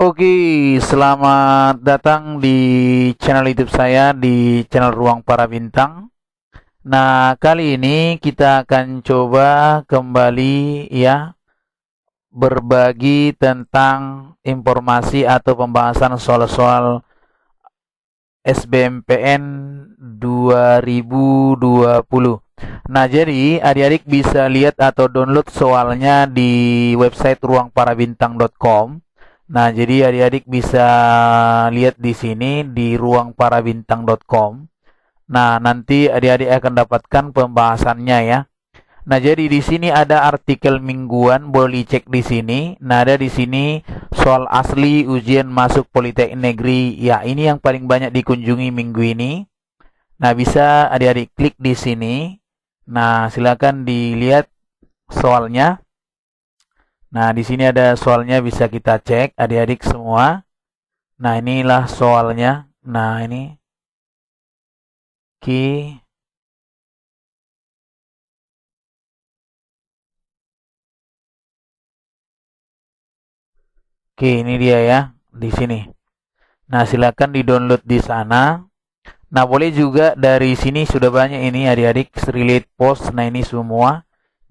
Oke, selamat datang di channel YouTube saya di channel Ruang Para Bintang. Nah, kali ini kita akan coba kembali ya berbagi tentang informasi atau pembahasan soal-soal SBMPN 2020. Nah, jadi adik-adik bisa lihat atau download soalnya di website ruangparabintang.com. Nah, jadi adik-adik bisa lihat di sini di ruangparabintang.com. Nah, nanti adik-adik akan dapatkan pembahasannya ya. Nah, jadi di sini ada artikel mingguan, boleh dicek di sini. Nah, ada di sini soal asli ujian masuk Politeknik Negeri. Ya, ini yang paling banyak dikunjungi minggu ini. Nah, bisa adik-adik klik di sini. Nah, silakan dilihat soalnya. Nah, di sini ada soalnya, bisa kita cek adik-adik semua. Nah, inilah soalnya. Nah, ini Oke. Oke, ini dia ya di sini. Nah, silakan di-download di sana. Nah, boleh juga dari sini, sudah banyak ini adik-adik relate post. Nah, ini semua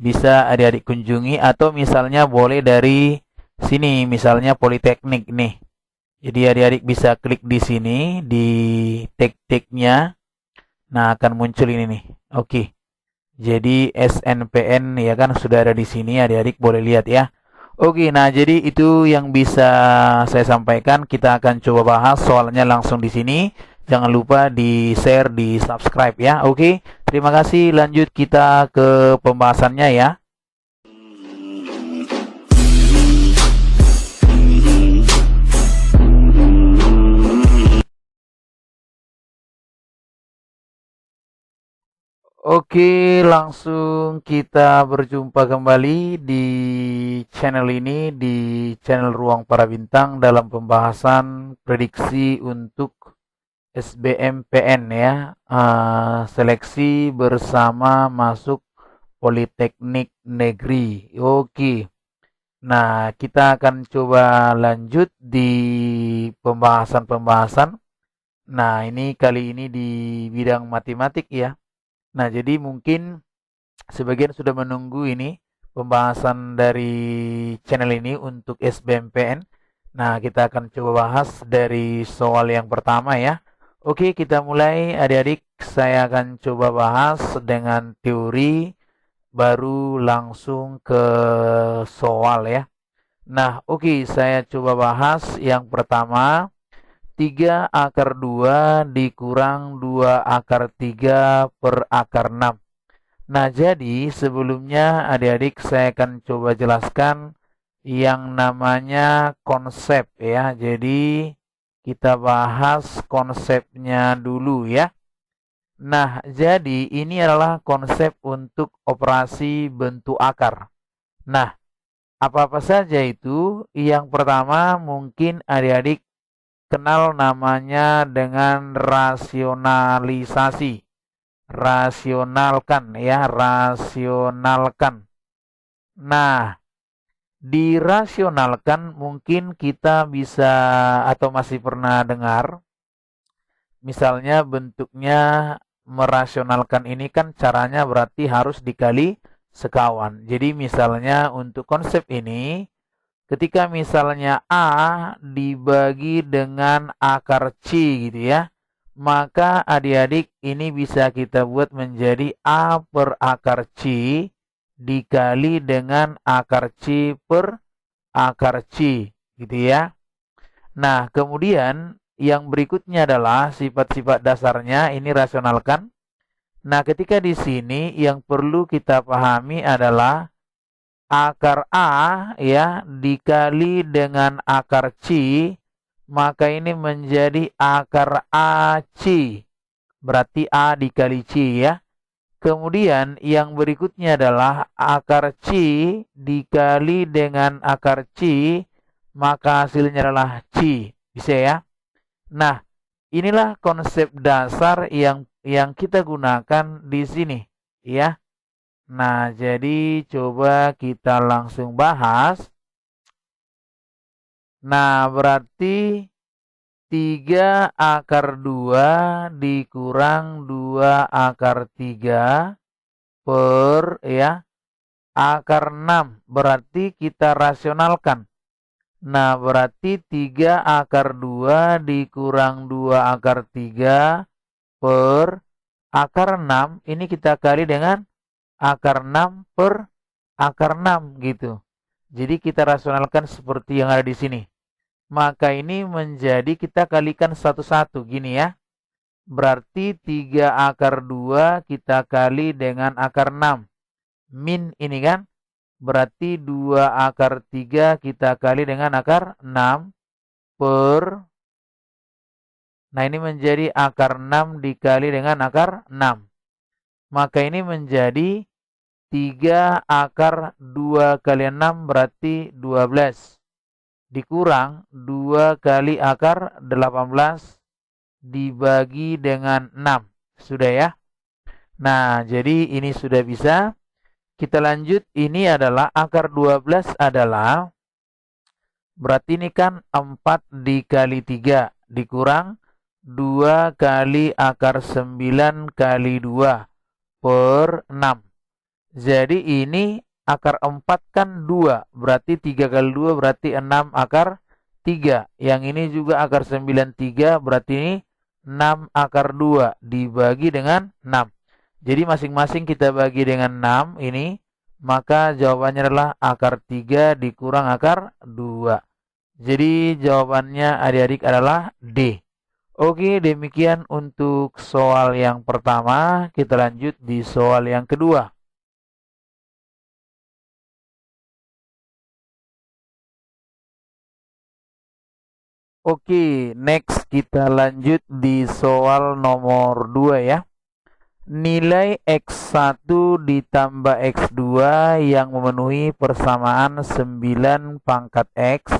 bisa adik-adik kunjungi, atau misalnya boleh dari sini, misalnya Politeknik nih. Jadi adik-adik bisa klik di sini di tag-tagnya. Nah, akan muncul ini nih. Oke. Jadi SNPN ya kan sudah ada di sini, adik-adik boleh lihat ya. Oke, nah jadi itu yang bisa saya sampaikan. Kita akan coba bahas soalnya langsung di sini. Jangan lupa di-share, di-subscribe ya. Oke, terima kasih. Lanjut kita ke pembahasannya ya. Oke, langsung kita berjumpa kembali di channel ini, di channel Ruang Para Bintang, dalam pembahasan prediksi untuk SBMPN ya, seleksi bersama masuk Politeknik Negeri. Oke, nah kita akan coba lanjut di pembahasan-pembahasan. Nah, ini kali ini di bidang matematik ya. Nah, jadi mungkin sebagian sudah menunggu ini pembahasan dari channel ini untuk SBMPN. Nah, kita akan coba bahas dari soal yang pertama ya. Oke, kita mulai adik-adik. Saya akan coba bahas dengan teori, baru langsung ke soal ya. Nah, oke, saya coba bahas yang pertama. 3 akar 2 dikurang 2 akar 3 per akar 6. Nah, jadi sebelumnya adik-adik saya akan coba jelaskan yang namanya konsep ya. Jadi kita bahas konsepnya dulu ya. Nah, jadi ini adalah konsep untuk operasi bentuk akar. Nah, apa-apa saja itu? Yang pertama mungkin adik-adik kenal namanya dengan rasionalisasi. Rasionalkan ya, rasionalkan. Nah, dirasionalkan mungkin kita bisa atau masih pernah dengar, misalnya bentuknya merasionalkan ini kan caranya berarti harus dikali sekawan. Jadi misalnya untuk konsep ini, ketika misalnya A dibagi dengan akar C gitu ya, maka adik-adik ini bisa kita buat menjadi A per akar C dikali dengan akar C per akar C gitu ya. Nah, kemudian yang berikutnya adalah sifat-sifat dasarnya, ini rasionalkan. Nah, ketika di sini yang perlu kita pahami adalah akar A ya dikali dengan akar C, maka ini menjadi akar AC. Berarti A dikali C ya. Kemudian yang berikutnya adalah akar C dikali dengan akar C, maka hasilnya adalah C. Bisa ya? Nah, inilah konsep dasar yang kita gunakan di sini ya. Nah, jadi coba kita langsung bahas. Nah, berarti 3 akar 2 dikurang 2 akar 3 per ya akar 6. Berarti kita rasionalkan. Nah, berarti 3 akar 2 dikurang 2 akar 3 per akar 6. Ini kita kali dengan akar 6 per akar 6 gitu. Jadi kita rasionalkan seperti yang ada di sini. Maka ini menjadi kita kalikan satu-satu gini ya. Berarti 3 akar 2 kita kali dengan akar 6. Min ini kan. Berarti 2 akar 3 kita kali dengan akar 6 per. Nah ini menjadi akar 6 dikali dengan akar 6. Maka ini menjadi 3 akar 2 kali 6 berarti 12. Dikurang 2 kali akar 18 dibagi dengan 6. Sudah ya? Nah, jadi ini sudah bisa. Kita lanjut. Ini adalah akar 12 adalah, berarti ini kan 4 dikali 3 dikurang 2 kali akar 9 kali 2 per 6. Jadi ini akar 4 kan 2, berarti 3 kali 2 berarti 6 akar 3. Yang ini juga akar 9 3, berarti ini 6 akar 2 dibagi dengan 6. Jadi masing-masing kita bagi dengan 6 ini, maka jawabannya adalah akar 3 dikurang akar 2. Jadi jawabannya adik-adik adalah D. Oke, demikian untuk soal yang pertama. Kita lanjut di soal yang kedua. Oke, next kita lanjut di soal nomor 2 ya. Nilai X1 ditambah X2 yang memenuhi persamaan 9 pangkat X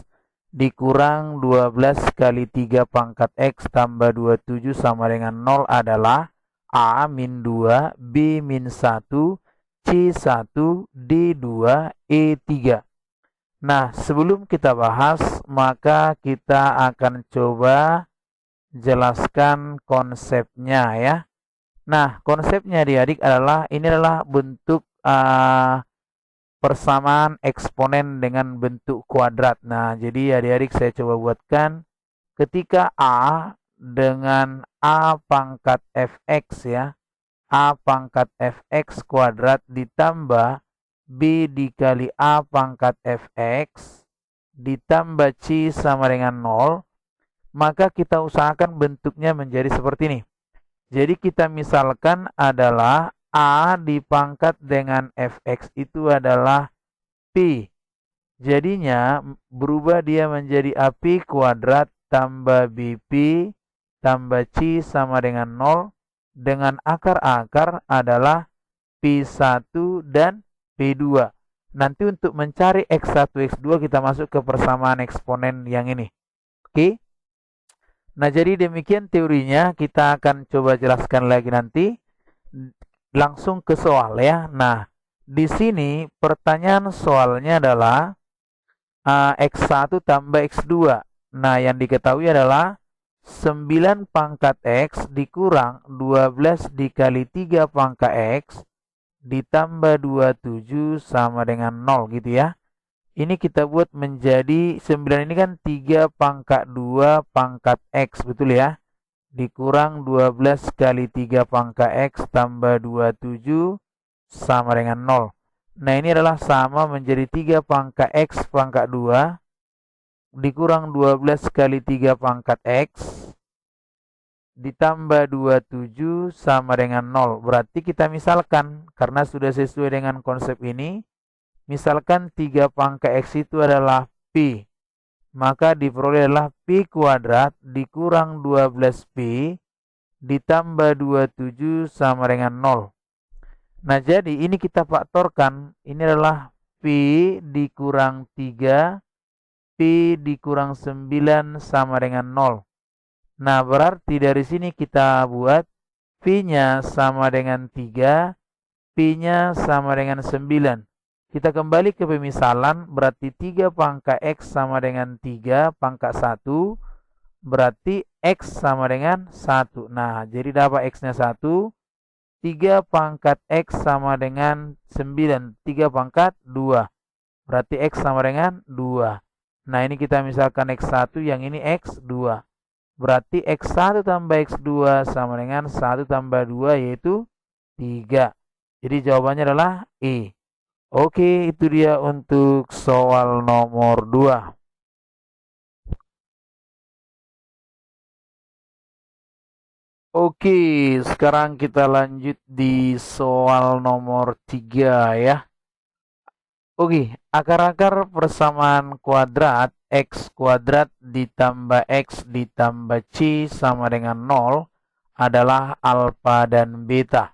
dikurang 12 kali 3 pangkat X tambah 27 sama dengan 0 adalah A min 2, B min 1, C1, D2, E3. Nah, sebelum kita bahas, maka kita akan coba jelaskan konsepnya ya. Nah, konsepnya adik-adik adalah, ini adalah bentuk persamaan eksponen dengan bentuk kuadrat. Nah, jadi adik-adik saya coba buatkan. Ketika A dengan A pangkat fx ya, A pangkat fx kuadrat ditambah B dikali A pangkat fx ditambah C sama dengan 0, maka kita usahakan bentuknya menjadi seperti ini. Jadi kita misalkan adalah A dipangkat dengan fx itu adalah P. Jadinya berubah dia menjadi AP kuadrat tambah BP tambah C sama dengan 0 dengan akar-akar adalah P1 dan P2. Nanti untuk mencari X1, X2 kita masuk ke persamaan eksponen yang ini. Oke. Nah, jadi demikian teorinya. Kita akan coba jelaskan lagi nanti. Langsung ke soal ya. Nah, di sini pertanyaan soalnya adalah X1 tambah X2. Nah, yang diketahui adalah 9 pangkat X dikurang 12 dikali 3 pangkat X ditambah 27 sama dengan 0 gitu ya. Ini kita buat menjadi 9 ini kan 3 pangkat 2 pangkat X, betul ya. Dikurang 12 kali 3 pangkat X tambah 27 sama dengan 0. Nah ini adalah sama menjadi 3 pangkat X pangkat 2 dikurang 12 kali 3 pangkat X ditambah 27 sama dengan 0. Berarti kita misalkan, karena sudah sesuai dengan konsep ini, misalkan 3 pangkat X itu adalah P. Maka diperoleh adalah P kuadrat dikurang 12P ditambah 27 sama dengan 0. Nah jadi ini kita faktorkan, ini adalah P dikurang 3, P dikurang 9 sama dengan 0. Nah, berarti dari sini kita buat P-nya sama dengan 3, P-nya sama dengan 9. Kita kembali ke pemisalan, berarti 3 pangkat X sama dengan 3 pangkat 1, berarti X sama dengan 1. Nah, jadi dapat X-nya 1, 3 pangkat X sama dengan 9, 3 pangkat 2, berarti X sama dengan 2. Nah, ini kita misalkan X1, yang ini X2. Berarti X1 tambah X2 sama dengan 1 tambah 2, yaitu 3. Jadi jawabannya adalah E. Oke, itu dia untuk soal nomor 2. Oke, sekarang kita lanjut di soal nomor 3 ya. Oke, akar-akar persamaan kuadrat X kuadrat ditambah X ditambah C sama dengan 0 adalah alfa dan beta.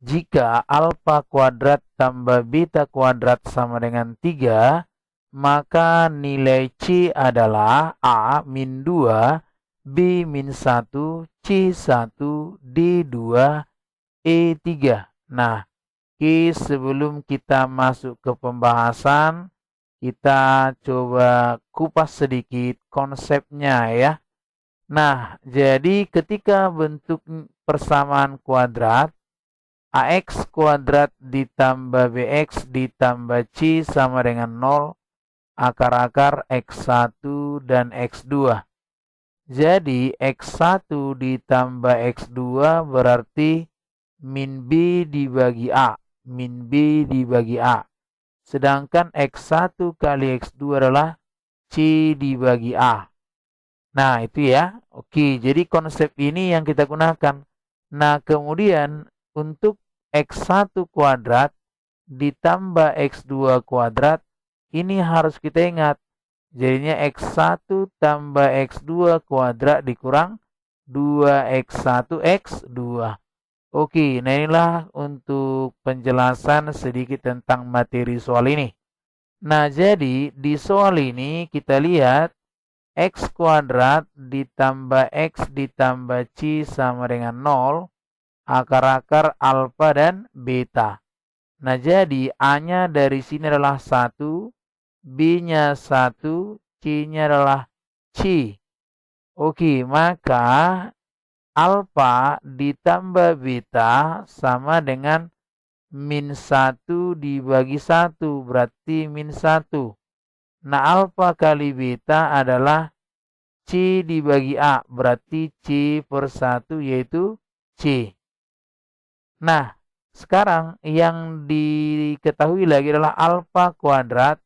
Jika alfa kuadrat tambah beta kuadrat sama dengan 3, maka nilai C adalah A min 2, B min 1, C 1, D 2, E 3. Nah, sebelum kita masuk ke pembahasan, kita coba kupas sedikit konsepnya ya. Nah, jadi ketika bentuk persamaan kuadrat, AX kuadrat ditambah BX ditambah C sama dengan 0, akar-akar X1 dan X2. Jadi X1 ditambah X2 berarti min B dibagi A. Min B dibagi A. Sedangkan X1 kali X2 adalah C dibagi A. Nah, itu ya. Oke, jadi konsep ini yang kita gunakan. Nah, kemudian untuk X1 kuadrat ditambah X2 kuadrat, ini harus kita ingat. Jadinya X1 tambah X2 kuadrat dikurang 2X1 X2. Oke, nah inilah untuk penjelasan sedikit tentang materi soal ini. Nah, jadi di soal ini kita lihat X kuadrat ditambah X ditambah C sama dengan 0, akar-akar alfa dan beta. Nah, jadi A-nya dari sini adalah 1, B-nya 1, C-nya adalah C. Oke, maka alfa ditambah beta sama dengan min 1 dibagi 1, berarti min 1. Nah, alfa kali beta adalah C dibagi A, berarti C per 1, yaitu C. Nah, sekarang yang diketahui lagi adalah alfa kuadrat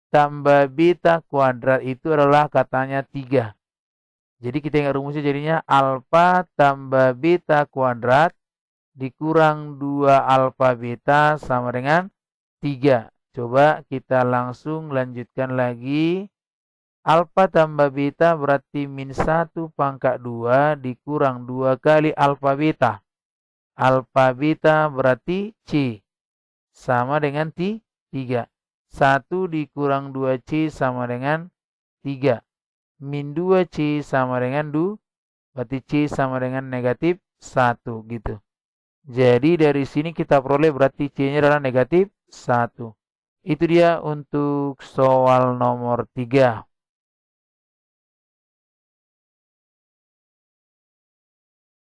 tambah beta kuadrat itu adalah katanya 3. Jadi kita ingat rumusnya, jadinya alfa tambah beta kuadrat dikurang 2 alfa beta sama dengan 3. Coba kita langsung lanjutkan lagi. Alfa tambah beta berarti min 1 pangkat 2 dikurang 2 kali alfa beta. Alfa beta berarti C sama dengan 3. 1 dikurang 2C sama dengan 3. Min 2C sama dengan 2. Berarti C sama dengan negatif 1 gitu. Jadi dari sini kita peroleh berarti C-nya adalah negatif 1. Itu dia untuk soal nomor 3.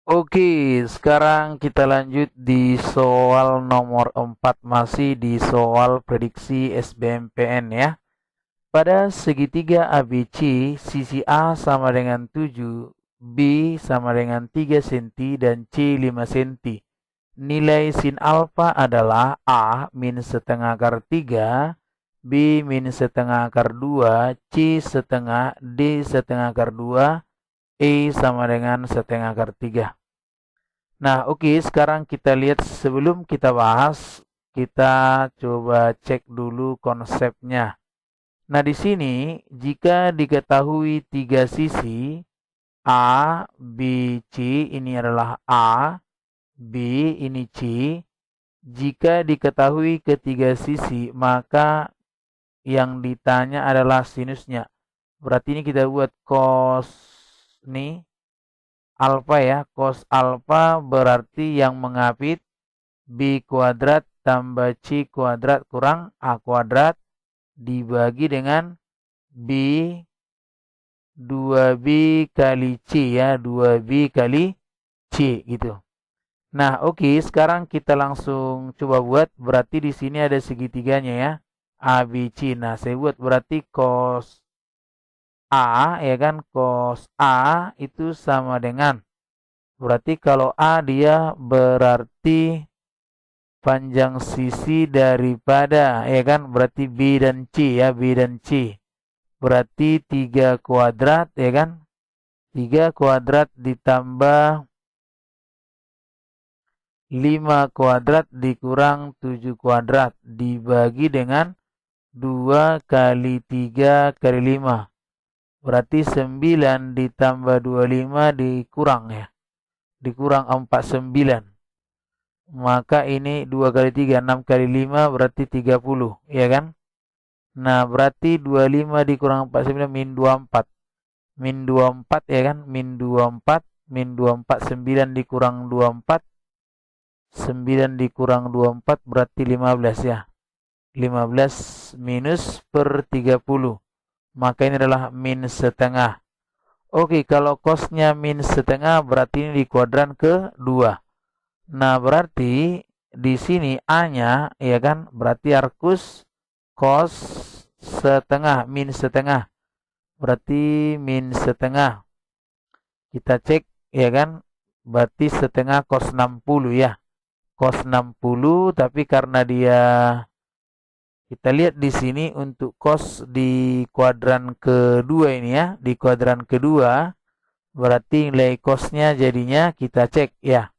Oke, sekarang kita lanjut di soal nomor 4, masih di soal prediksi SBMPN ya. Pada segitiga ABC, sisi A sama dengan 7, B sama dengan 3 cm, dan C 5 cm. Nilai sin alfa adalah A min setengah akar 3, B min setengah akar 2, C setengah, D setengah akar 2, E sama dengan setengah akar 3. Nah, oke, sekarang kita lihat sebelum kita bahas, kita coba cek dulu konsepnya. Nah, di sini jika diketahui 3 sisi A, B, C, ini adalah A, B, ini C. Jika diketahui ketiga sisi, maka yang ditanya adalah sinusnya. Berarti ini kita buat cos ini alfa ya. Cos alfa berarti yang mengapit B kuadrat ditambah C kuadrat kurang A kuadrat dibagi dengan B 2B kali C ya, 2B kali C gitu. Nah, oke, sekarang kita langsung coba buat. Berarti di sini ada segitiganya ya. A, B, C. Nah, saya buat berarti cos A, ya kan? Cos A itu sama dengan. Berarti kalau A dia berarti panjang sisi daripada, ya kan? Berarti B dan C ya, B dan C. Berarti 3 kuadrat, ya kan? 3 kuadrat ditambah 5 kuadrat dikurang 7 kuadrat dibagi dengan 2 kali 3 kali 5. Berarti 9 ditambah 25 dikurang ya. Dikurang 49. Maka ini 2 kali 3, 6 kali 5 berarti 30. Ya kan? Nah berarti 25 dikurang 49 min 24. Min 24 ya kan? Min 24. Min 24, 9 dikurang 24. 9 dikurang 24 berarti 15 ya. 15 minus per 30. Maka ini adalah min setengah. Oke, kalau cosnya min setengah berarti ini di kuadran ke-2. Nah, berarti di sini A-nya ya kan berarti arcus cos setengah min setengah. Berarti min setengah. Kita cek ya kan berarti setengah cos 60 ya. Cos 60 tapi karena dia kita lihat di sini untuk cos di kuadran kedua ini ya, di kuadran kedua berarti nilai cosnya jadinya kita cek ya.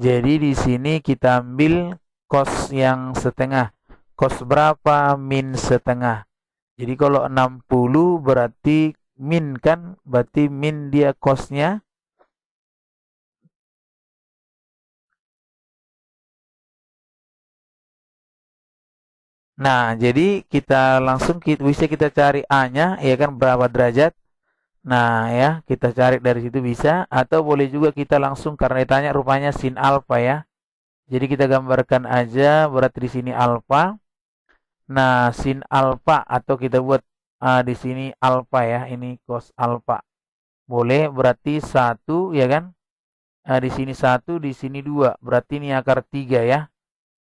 Jadi di sini kita ambil cos yang setengah. Cos berapa? Min setengah. Jadi kalau 60 berarti min kan, berarti min dia cosnya. Nah, jadi kita langsung bisa kita cari A-nya, ya kan berapa derajat. Nah, ya, kita cari dari situ bisa. Atau boleh juga kita langsung, karena ditanya rupanya sin alfa ya. Jadi kita gambarkan aja, berarti di sini alfa. Nah, sin alfa, atau kita buat di sini alfa ya, ini cos alfa. Boleh, berarti 1, ya kan. Di sini 1, di sini 2. Berarti ini akar 3 ya.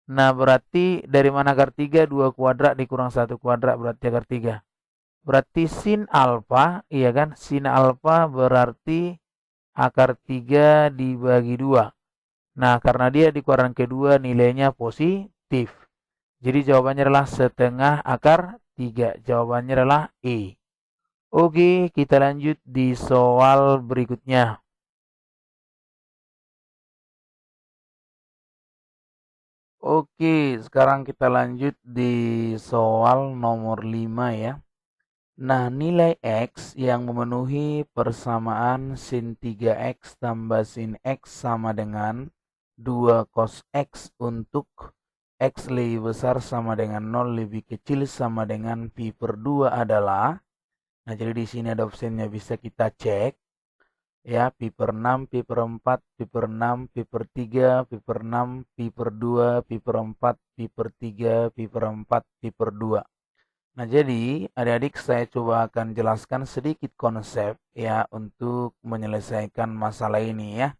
Nah, berarti dari mana akar 3? 2 kuadrat dikurang 1 kuadrat berarti akar 3. Berarti sin alfa, iya kan? Sin alfa berarti akar 3 dibagi 2. Nah, karena dia di kuadran kedua nilainya positif. Jadi jawabannya adalah setengah akar 3. Jawabannya adalah E. Oke, kita lanjut di soal berikutnya. Oke, sekarang kita lanjut di soal nomor 5 ya. Nah, nilai X yang memenuhi persamaan sin 3X tambah sin X sama dengan 2 cos X untuk X lebih besar sama dengan 0 lebih kecil sama dengan pi per 2 adalah. Nah, jadi di sini ada opsinya bisa kita cek. Ya, pi per 6, pi per 4, pi per 6, pi per 3, pi per 6, pi per 2, pi per 4, pi per 3, pi per 4, pi per 2. Nah, jadi adik-adik saya coba akan jelaskan sedikit konsep ya untuk menyelesaikan masalah ini ya.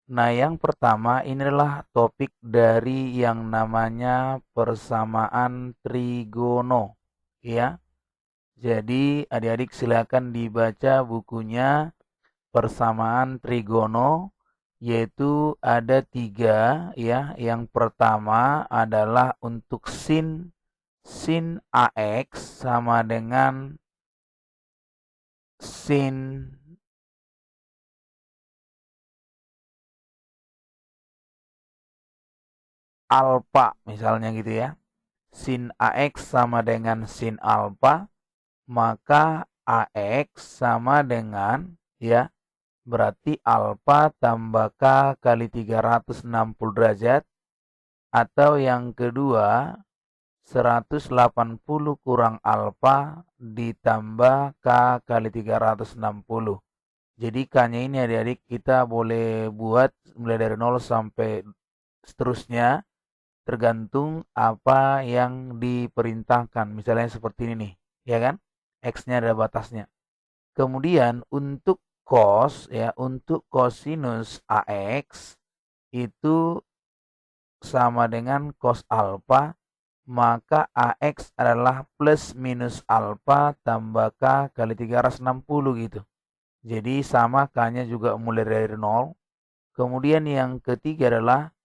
Nah, yang pertama ini adalah topik dari yang namanya persamaan trigono ya. Jadi adik-adik silakan dibaca bukunya persamaan trigono, yaitu ada 3 ya. Yang pertama adalah untuk sin AX sama dengan sin alfa misalnya gitu ya. Sin AX sama dengan sin alfa, maka AX sama dengan ya berarti alfa tambah K kali 360 derajat, atau yang kedua 180 kurang alfa ditambah K kali 360. Jadi K-nya ini adik-adik kita boleh buat mulai dari 0 sampai seterusnya. tergantung apa yang diperintahkan. Misalnya seperti ini nih, ya kan? X-nya ada batasnya. Kemudian untuk cos ya, untuk cosinus AX itu sama dengan cos alfa, maka AX adalah plus minus alfa tambah K kali 360 gitu. Jadi sama K-nya juga mulai dari 0. Kemudian yang ketiga adalah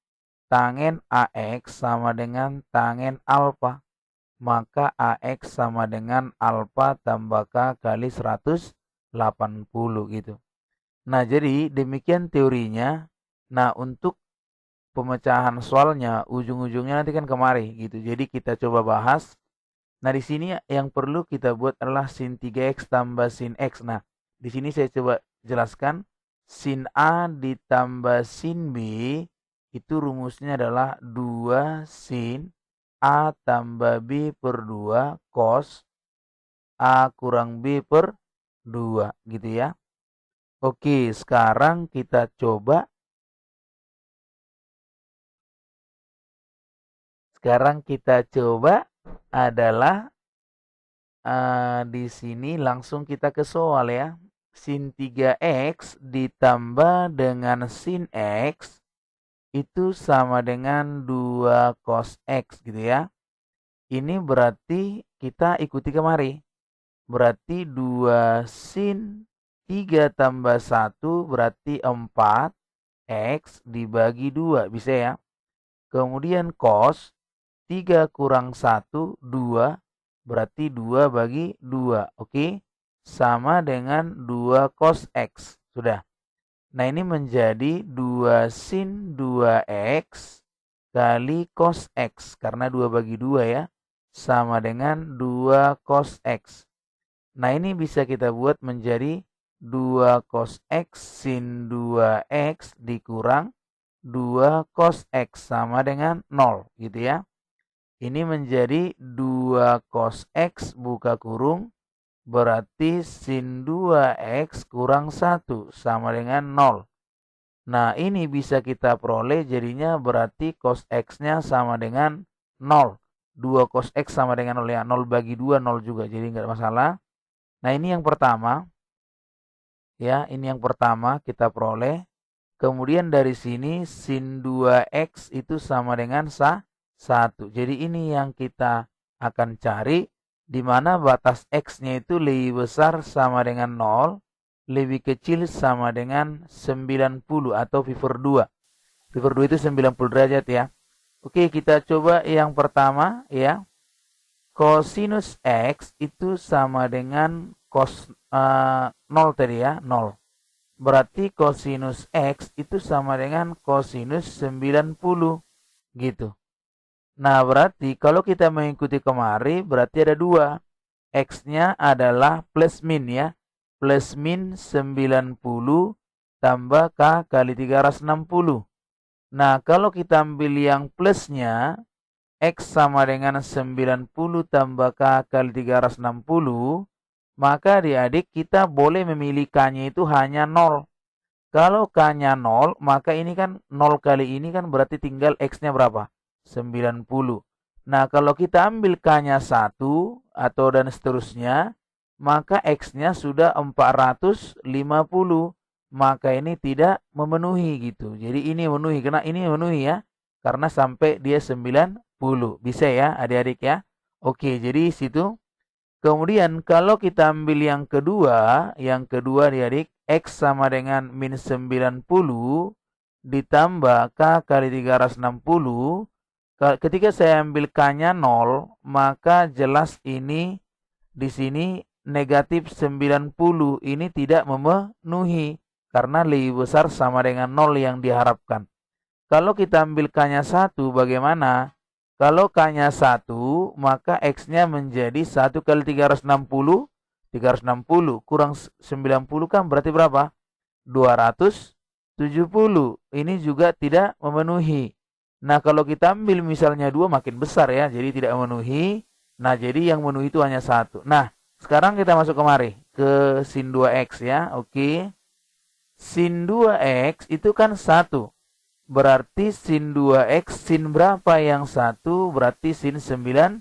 tangen AX sama dengan tangen alfa. Maka AX sama dengan alfa tambah K kali 180 gitu. Nah, jadi demikian teorinya. Nah, untuk pemecahan soalnya ujung-ujungnya nanti kan kemari gitu. Jadi kita coba bahas. Nah, di sini yang perlu kita buat adalah sin 3x tambah sin x. Nah, di sini saya coba jelaskan. Sin A ditambah sin B itu rumusnya adalah 2 sin A tambah B per 2 cos A kurang B per 2 gitu ya. Oke, sekarang kita coba. Sekarang kita coba adalah di sini langsung kita ke soal ya. Sin 3x ditambah dengan sin x itu sama dengan 2 cos x gitu ya. Ini berarti kita ikuti kemari. Berarti 2 sin 3 tambah 1 berarti 4 x dibagi 2 bisa ya. Kemudian cos 3 kurang 1 2 berarti 2 bagi 2. Oke. Sama dengan 2 cos x. Sudah. Nah, ini menjadi 2 sin 2x kali cos x. Karena 2 bagi 2 ya. Sama dengan 2 cos x. Nah, ini bisa kita buat menjadi 2 cos x sin 2x dikurang 2 cos x sama dengan 0 gitu ya. Ini menjadi 2 cos x buka kurung berarti sin 2x kurang 1 sama dengan 0. Nah, ini bisa kita peroleh jadinya berarti cos x-nya sama dengan 0. 2 cos x sama dengan 0 ya. 0 bagi 2 0 juga. Jadi enggak masalah. Nah, ini yang pertama. Ya, ini yang pertama kita peroleh. Kemudian dari sini sin 2x itu sama dengan 1. Jadi ini yang kita akan cari, di mana batas x-nya itu lebih besar sama dengan 0, lebih kecil sama dengan 90 atau pi per 2. Pi per 2 itu 90 derajat ya. Oke, kita coba yang pertama ya. Cosinus x itu sama dengan cos 0 tadi ya, 0. Berarti cosinus x itu sama dengan cosinus 90 gitu. Nah, berarti kalau kita mengikuti kemari berarti ada 2. X-nya adalah plus min ya. Plus min 90 tambah K kali 360. Nah, kalau kita ambil yang plusnya, X sama dengan 90 tambah K kali 360, maka adik-adik kita boleh memilih K-nya itu hanya 0. Kalau K-nya 0, maka ini kan 0 kali ini kan berarti tinggal X-nya berapa? 90. Nah, kalau kita ambil K-nya 1 atau dan seterusnya, maka X-nya sudah 450. Maka ini tidak memenuhi gitu. Jadi ini memenuhi, karena ini memenuhi ya. Karena sampai dia 90. Bisa ya adik-adik ya. Oke, jadi situ. Kemudian kalau kita ambil yang kedua adik-adik, X sama dengan min 90 ditambah K kali 360. Ketika saya ambil K-nya 0, maka jelas ini di sini negatif 90 ini tidak memenuhi karena lebih besar sama dengan 0 yang diharapkan. Kalau kita ambil K-nya 1 bagaimana? Kalau K-nya 1, maka X-nya menjadi 1 kali 360. 360 kurang 90 kan berarti berapa? 270. Ini juga tidak memenuhi. Nah, kalau kita ambil misalnya 2 makin besar ya, jadi tidak memenuhi. Nah, jadi yang memenuhi itu hanya 1. Nah, sekarang kita masuk kemari ke sin 2x ya. Oke. Sin 2x itu kan 1. berarti sin 2X, sin berapa yang satu, berarti sin 90.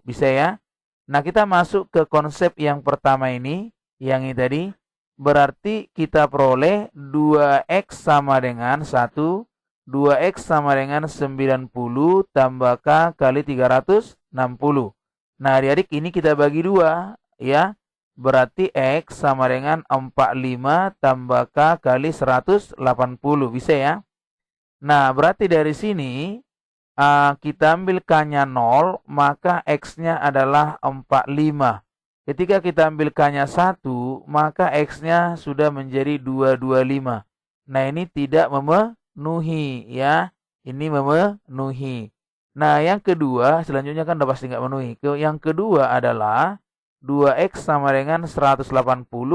Bisa ya? Nah, kita masuk ke konsep yang pertama ini, yang ini tadi. Berarti kita peroleh 2X sama dengan 1, 2X sama dengan 90 tambah K kali 360. Nah, adik-adik ini kita bagi 2, ya. Berarti X sama dengan 45 tambah K kali 180. Bisa ya? Nah, berarti dari sini kita ambil K-nya 0, maka X-nya adalah 45. Ketika kita ambil K-nya 1, maka X-nya sudah menjadi 225. Nah, ini tidak memenuhi ya. Ini memenuhi. Nah, yang kedua, selanjutnya kan udah pasti nggak memenuhi. Yang kedua adalah 2X sama dengan 180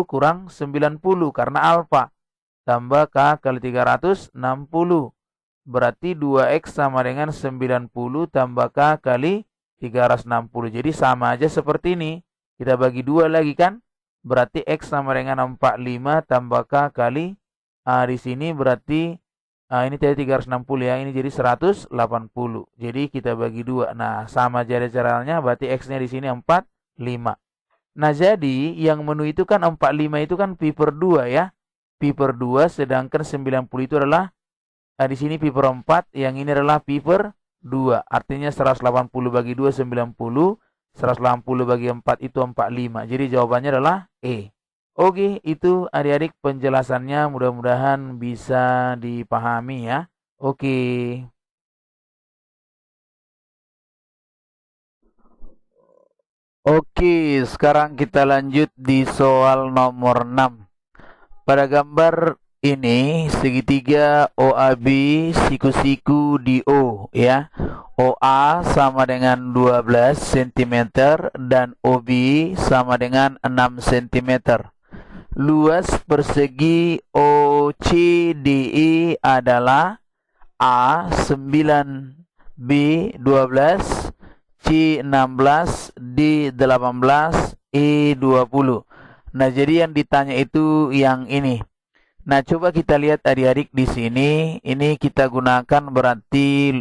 kurang 90 karena alfa. Tambah K kali 360. Berarti 2X sama dengan 90 tambah K kali 360. Jadi sama aja seperti ini. Kita bagi 2 lagi kan. Berarti X sama dengan 45 tambah K kali. Di sini berarti ini tadi 360 ya. Ini jadi 180. Jadi kita bagi 2. Nah, sama aja caranya. Berarti X-nya di sini 45. Nah, jadi yang menu itu kan 45 itu kan pi per 2 ya. Pi per 2 sedangkan 90 itu adalah di sini pi per 4, yang ini adalah pi per 2. Artinya 180 bagi 2, 90. 180 bagi 4 itu 45. Jadi jawabannya adalah E. Oke, itu adik-adik penjelasannya. Mudah-mudahan bisa dipahami ya. Oke. Oke, sekarang kita lanjut di soal nomor 6. Pada gambar ini segitiga OAB siku-siku di O ya. OA sama dengan 12 cm dan OB sama dengan 6 cm. Luas persegi OCDE adalah A 9, B 12, C 16, D 18, E 20. Nah, jadi yang ditanya itu yang ini. Nah, coba kita lihat adik-adik di sini. Ini kita gunakan berarti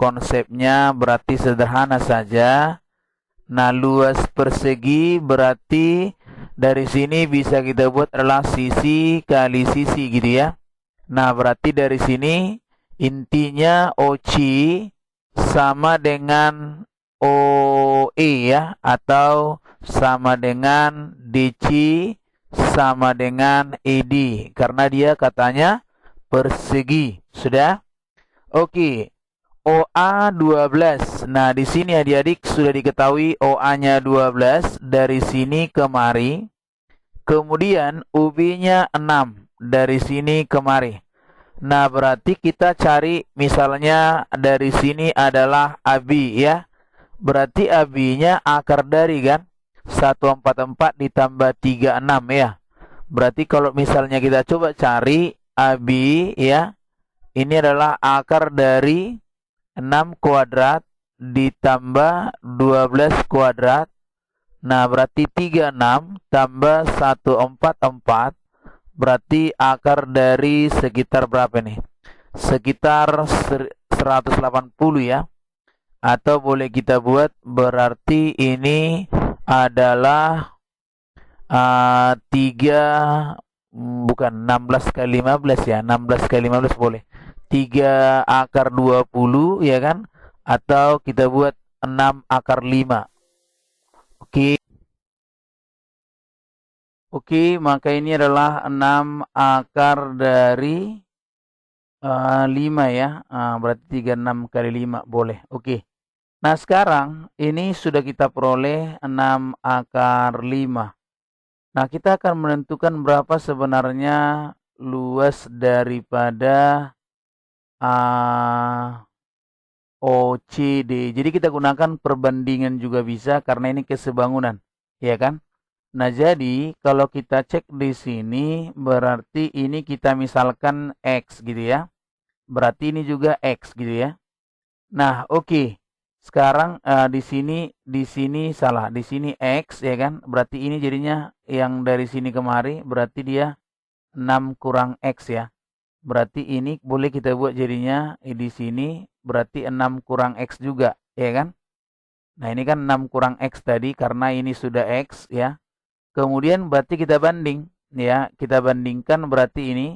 konsepnya berarti sederhana saja. Nah, luas persegi berarti dari sini bisa kita buat adalah sisi kali sisi gitu ya. Nah, berarti dari sini intinya OC sama dengan OE ya, atau sama dengan DC sama dengan ED, karena dia katanya persegi. Sudah? Oke. OA 12. Nah, di sini adik-adik sudah diketahui OA-nya 12 dari sini kemari. Kemudian UB-nya 6 dari sini kemari. Nah, berarti kita cari misalnya dari sini adalah AB ya. Berarti AB-nya akar dari kan 144 ditambah 36 ya. Berarti kalau misalnya kita coba cari AB ya, ini adalah akar dari 6 kuadrat ditambah 12 kuadrat. Nah, berarti 36 tambah 144 berarti akar dari sekitar berapa nih? Sekitar 180 ya. Atau boleh kita buat berarti ini adalah 16 kali 15 ya. 16 kali 15 boleh. 3 akar 20 ya kan? Atau kita buat 6 akar 5. Oke. Oke, maka ini adalah 6 akar dari 5 ya. Berarti 36 kali 5 boleh. Oke. Nah, sekarang ini sudah kita peroleh 6 akar 5. Nah, kita akan menentukan berapa sebenarnya luas daripada OCD. Jadi kita gunakan perbandingan juga bisa karena ini kesebangunan, ya kan? Nah, jadi kalau kita cek di sini berarti ini kita misalkan X gitu ya. Berarti ini juga X gitu ya. Nah, oke. Sekarang di sini salah. Di sini X ya kan? Berarti ini jadinya yang dari sini kemari berarti dia 6 kurang X ya. Berarti ini boleh kita buat jadinya di sini berarti 6 kurang X juga, ya kan? Nah, ini kan 6 kurang X tadi karena ini sudah X, ya. Kemudian berarti kita banding, ya. Kita bandingkan berarti ini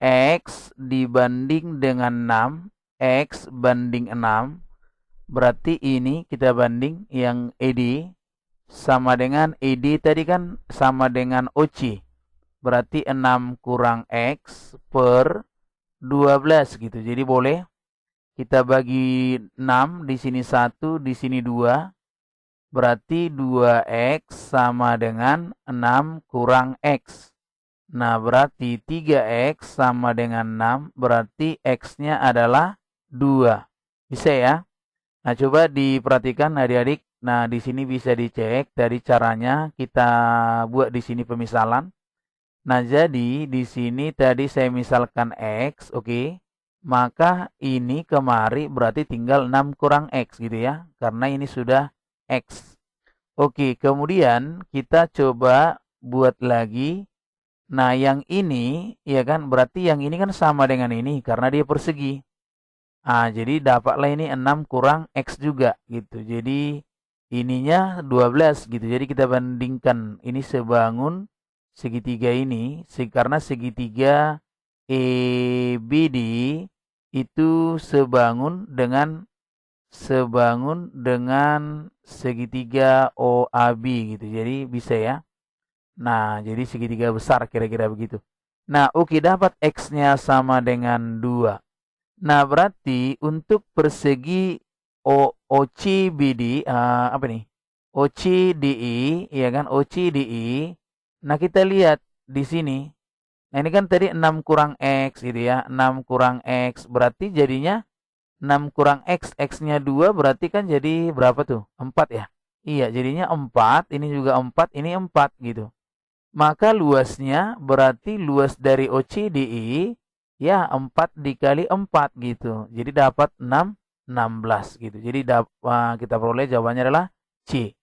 X dibanding dengan 6, X banding 6. Berarti ini kita banding yang ED sama dengan ED tadi kan sama dengan OC. Berarti 6 kurang X per 12 gitu. Jadi boleh kita bagi 6, di sini 1, di sini 2. Berarti 2X sama dengan 6 kurang X. Nah, berarti 3X sama dengan 6, berarti X-nya adalah 2. Bisa ya? Nah, coba diperhatikan adik-adik. Nah, di sini bisa dicek dari caranya kita buat di sini pemisalan. Nah, jadi di sini tadi saya misalkan X, oke. Maka ini kemari berarti tinggal 6 kurang X gitu ya. Karena ini sudah X. Oke, kemudian kita coba buat lagi. Nah, yang ini, ya kan, berarti yang ini kan sama dengan ini karena dia persegi. Ah, jadi dapatlah ini 6 kurang X juga gitu. Jadi ininya 12 gitu. Jadi kita bandingkan ini sebangun segitiga ini karena segitiga EBD itu sebangun dengan segitiga OAB gitu. Jadi bisa ya. Nah, jadi segitiga besar kira-kira begitu. Nah, oke, dapat X-nya sama dengan 2. Nah, berarti untuk persegi OCBD, apa nih? OCDE, ya kan? OCDE. Nah, kita lihat di sini. Nah, ini kan tadi 6 kurang X gitu ya. 6 kurang X. Berarti jadinya 6 kurang X. X-nya 2 berarti kan jadi berapa tuh? 4 ya? Iya, jadinya 4. Ini juga 4. Ini 4 gitu. Maka luasnya berarti luas dari OCDE ya 4 dikali 4 gitu. Jadi dapat 16 gitu. Jadi kita peroleh jawabannya adalah C.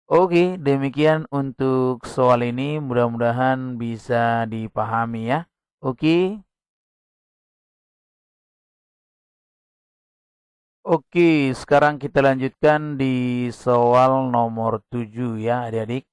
Oke, demikian untuk soal ini. Mudah-mudahan bisa dipahami ya. Oke. Oke, sekarang kita lanjutkan di soal nomor 7 ya adik-adik.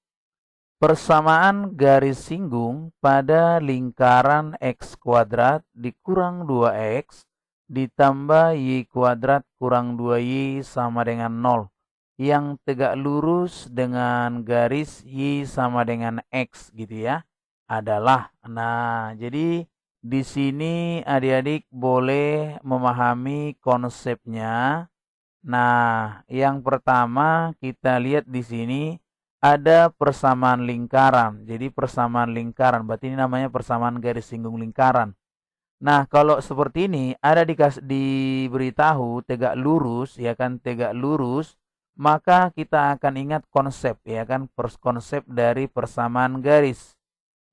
Persamaan garis singgung pada lingkaran X kuadrat dikurang 2X ditambah Y kuadrat kurang 2Y sama dengan 0. Yang tegak lurus dengan garis Y sama dengan X gitu ya. Adalah. Nah, jadi di sini adik-adik boleh memahami konsepnya. Nah, yang pertama kita lihat di sini ada persamaan lingkaran. Jadi persamaan lingkaran, berarti ini namanya persamaan garis singgung lingkaran. Nah, kalau seperti ini ada diberitahu tegak lurus, ya kan, tegak lurus, maka kita akan ingat konsep, ya kan, konsep dari persamaan garis.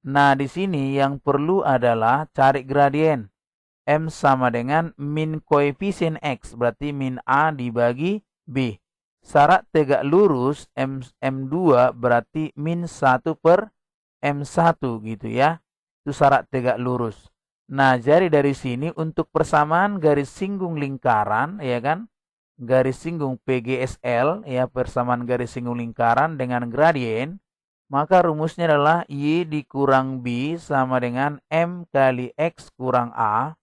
Nah, di sini yang perlu adalah cari gradien. M sama dengan min koefisien X, berarti min A dibagi B. Syarat tegak lurus M2 berarti min 1 per M1 gitu ya. Itu syarat tegak lurus. Nah, jadi dari sini untuk persamaan garis singgung lingkaran, ya kan? Garis singgung PGSL, ya, persamaan garis singgung lingkaran dengan gradien, maka rumusnya adalah Y dikurang B sama dengan M kali X kurang A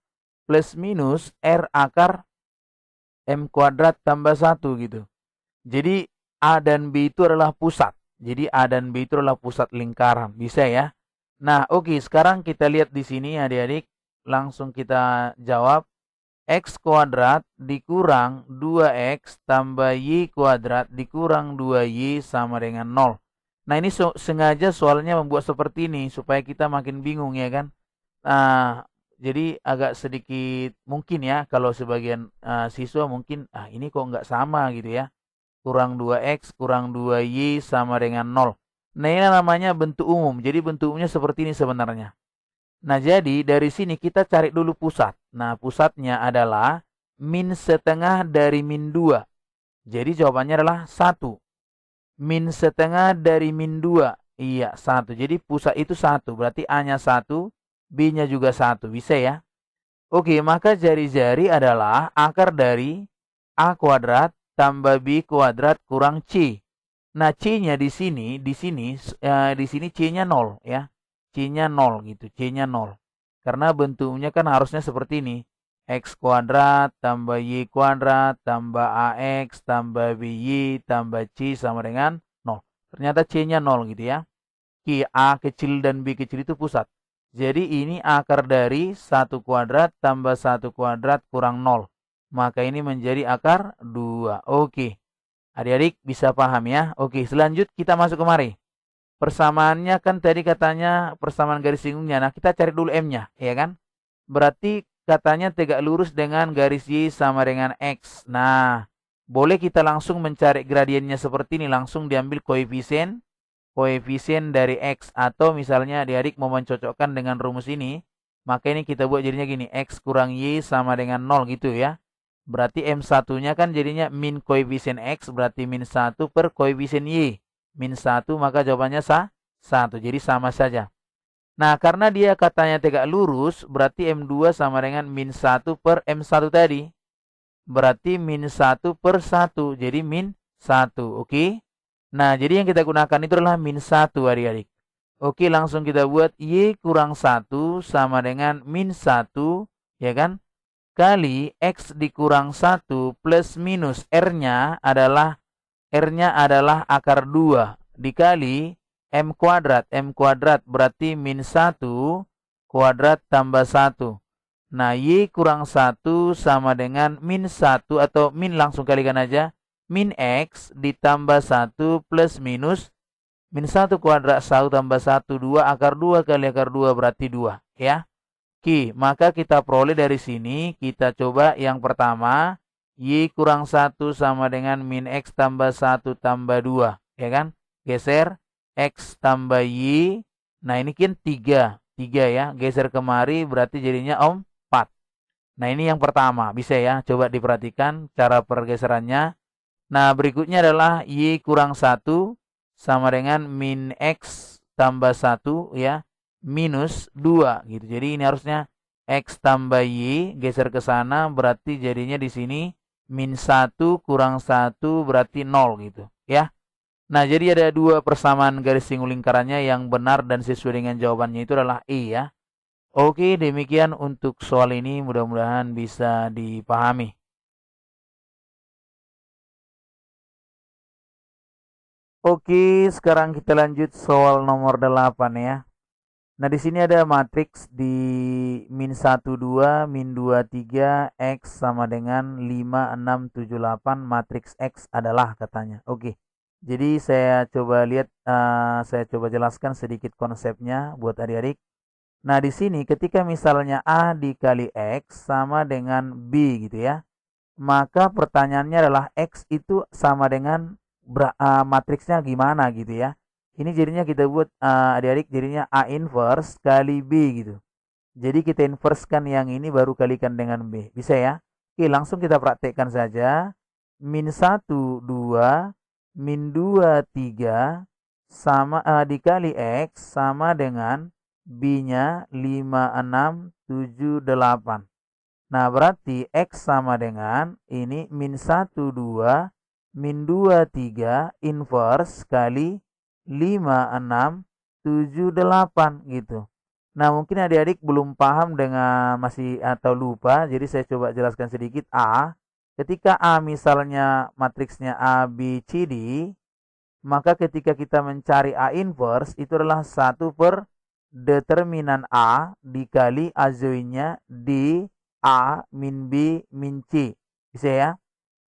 plus minus R akar M kuadrat tambah 1 gitu. Jadi A dan B itu adalah pusat. Jadi A dan B itu adalah pusat lingkaran. Bisa ya? Nah, oke, sekarang kita lihat di sini adik-adik. Langsung kita jawab. X kuadrat dikurang 2X tambah Y kuadrat dikurang 2Y sama dengan 0. Nah, ini sengaja soalnya membuat seperti ini supaya kita makin bingung ya kan. Nah, jadi agak sedikit mungkin ya kalau sebagian siswa mungkin ini kok nggak sama gitu ya. Kurang 2X kurang 2Y sama dengan 0. Nah, ini namanya bentuk umum. Jadi bentuk umumnya seperti ini sebenarnya. Nah, jadi dari sini kita cari dulu pusat. Nah, pusatnya adalah min setengah dari min 2. Jadi jawabannya adalah 1. Min setengah dari min 2. Iya, 1. Jadi pusat itu 1. Berarti A-nya 1, B-nya juga 1. Bisa ya? Oke, maka jari-jari adalah akar dari A kuadrat tambah B kuadrat kurang C. Nah, C-nya di sini C-nya 0 ya. C-nya 0 gitu, C-nya 0. Karena bentuknya kan harusnya seperti ini. X kuadrat tambah Y kuadrat tambah AX tambah BY tambah C sama dengan 0. Ternyata C-nya 0 gitu ya. A kecil dan B kecil itu pusat. Jadi ini akar dari 1 kuadrat tambah 1 kuadrat kurang 0. Maka ini menjadi akar 2. Oke. Adik-adik bisa paham ya? Oke, selanjut kita masuk kemari. Persamaannya kan tadi katanya persamaan garis singgungnya. Nah, kita cari dulu M-nya, ya kan? Berarti katanya tegak lurus dengan garis Y sama dengan X. Nah, boleh kita langsung mencari gradiennya seperti ini. Langsung diambil koefisien dari X. Atau misalnya adik-adik mau mencocokkan dengan rumus ini. Maka ini kita buat jadinya gini. X kurang Y sama dengan 0 gitu ya. Berarti M1-nya kan jadinya min koefisien X berarti min 1 per koefisien Y. Min 1 maka jawabannya 1. Jadi sama saja. Nah, karena dia katanya tegak lurus, berarti M2 sama dengan min 1 per M1 tadi. Berarti min 1 per 1. Jadi min 1. Oke. Nah, jadi yang kita gunakan itu adalah min 1 adik-adik. Oke, langsung kita buat Y kurang 1 sama dengan min 1. Ya kan? Kali X dikurang 1 plus minus R-nya adalah akar 2 dikali M kuadrat. M kuadrat berarti min 1 kuadrat tambah 1. Nah, Y kurang 1 sama dengan min 1 atau min langsung kalikan aja. Min X ditambah 1 plus minus min 1 kuadrat 1 tambah 1, 2 akar 2 kali akar 2 berarti 2 ya. Oke, maka kita peroleh dari sini, kita coba yang pertama, Y kurang 1 sama dengan min X tambah 1 tambah 2, ya kan? Geser, X tambah Y, nah ini kan 3 ya, geser kemari berarti jadinya 4. Nah ini yang pertama, bisa ya, coba diperhatikan cara pergeserannya. Nah berikutnya adalah Y kurang 1 sama dengan min X tambah 1 ya, minus 2 gitu. Jadi ini harusnya X tambah Y geser ke sana berarti jadinya di sini min 1 kurang 1 berarti 0 gitu ya. Nah, jadi ada dua persamaan garis singgul lingkarannya yang benar dan sesuai dengan jawabannya itu adalah E ya. Oke, demikian untuk soal ini mudah-mudahan bisa dipahami. Oke, sekarang kita lanjut soal nomor 8 ya. Nah, di sini ada matriks di min 1, 2, min 2, 3, X sama dengan 5, 6, 7, 8. Matriks X adalah katanya. Oke, jadi saya coba lihat, saya coba jelaskan sedikit konsepnya buat adik-adik. Nah, di sini ketika misalnya A dikali X sama dengan B gitu ya. Maka pertanyaannya adalah X itu sama dengan matriksnya gimana gitu ya. Ini jadinya kita buat adik-adik jadinya A inverse kali B gitu. Jadi kita inversekan yang ini baru kalikan dengan B. Bisa ya? Oke, langsung kita praktekkan saja. Min 1, 2, min 2, 3 sama dikali X sama dengan B-nya 5, 6, 7, 8. Nah, berarti X sama dengan ini min 1, 2, min 2, 3, inverse kali 5, 6, 7, 8 gitu. Nah, mungkin adik-adik belum paham dengan masih atau lupa, jadi saya coba jelaskan sedikit. A, ketika A misalnya matriksnya A, B, C, D, maka ketika kita mencari A inverse itu adalah 1 per determinan A dikali azoinnya D, A, min B, min C. Bisa ya?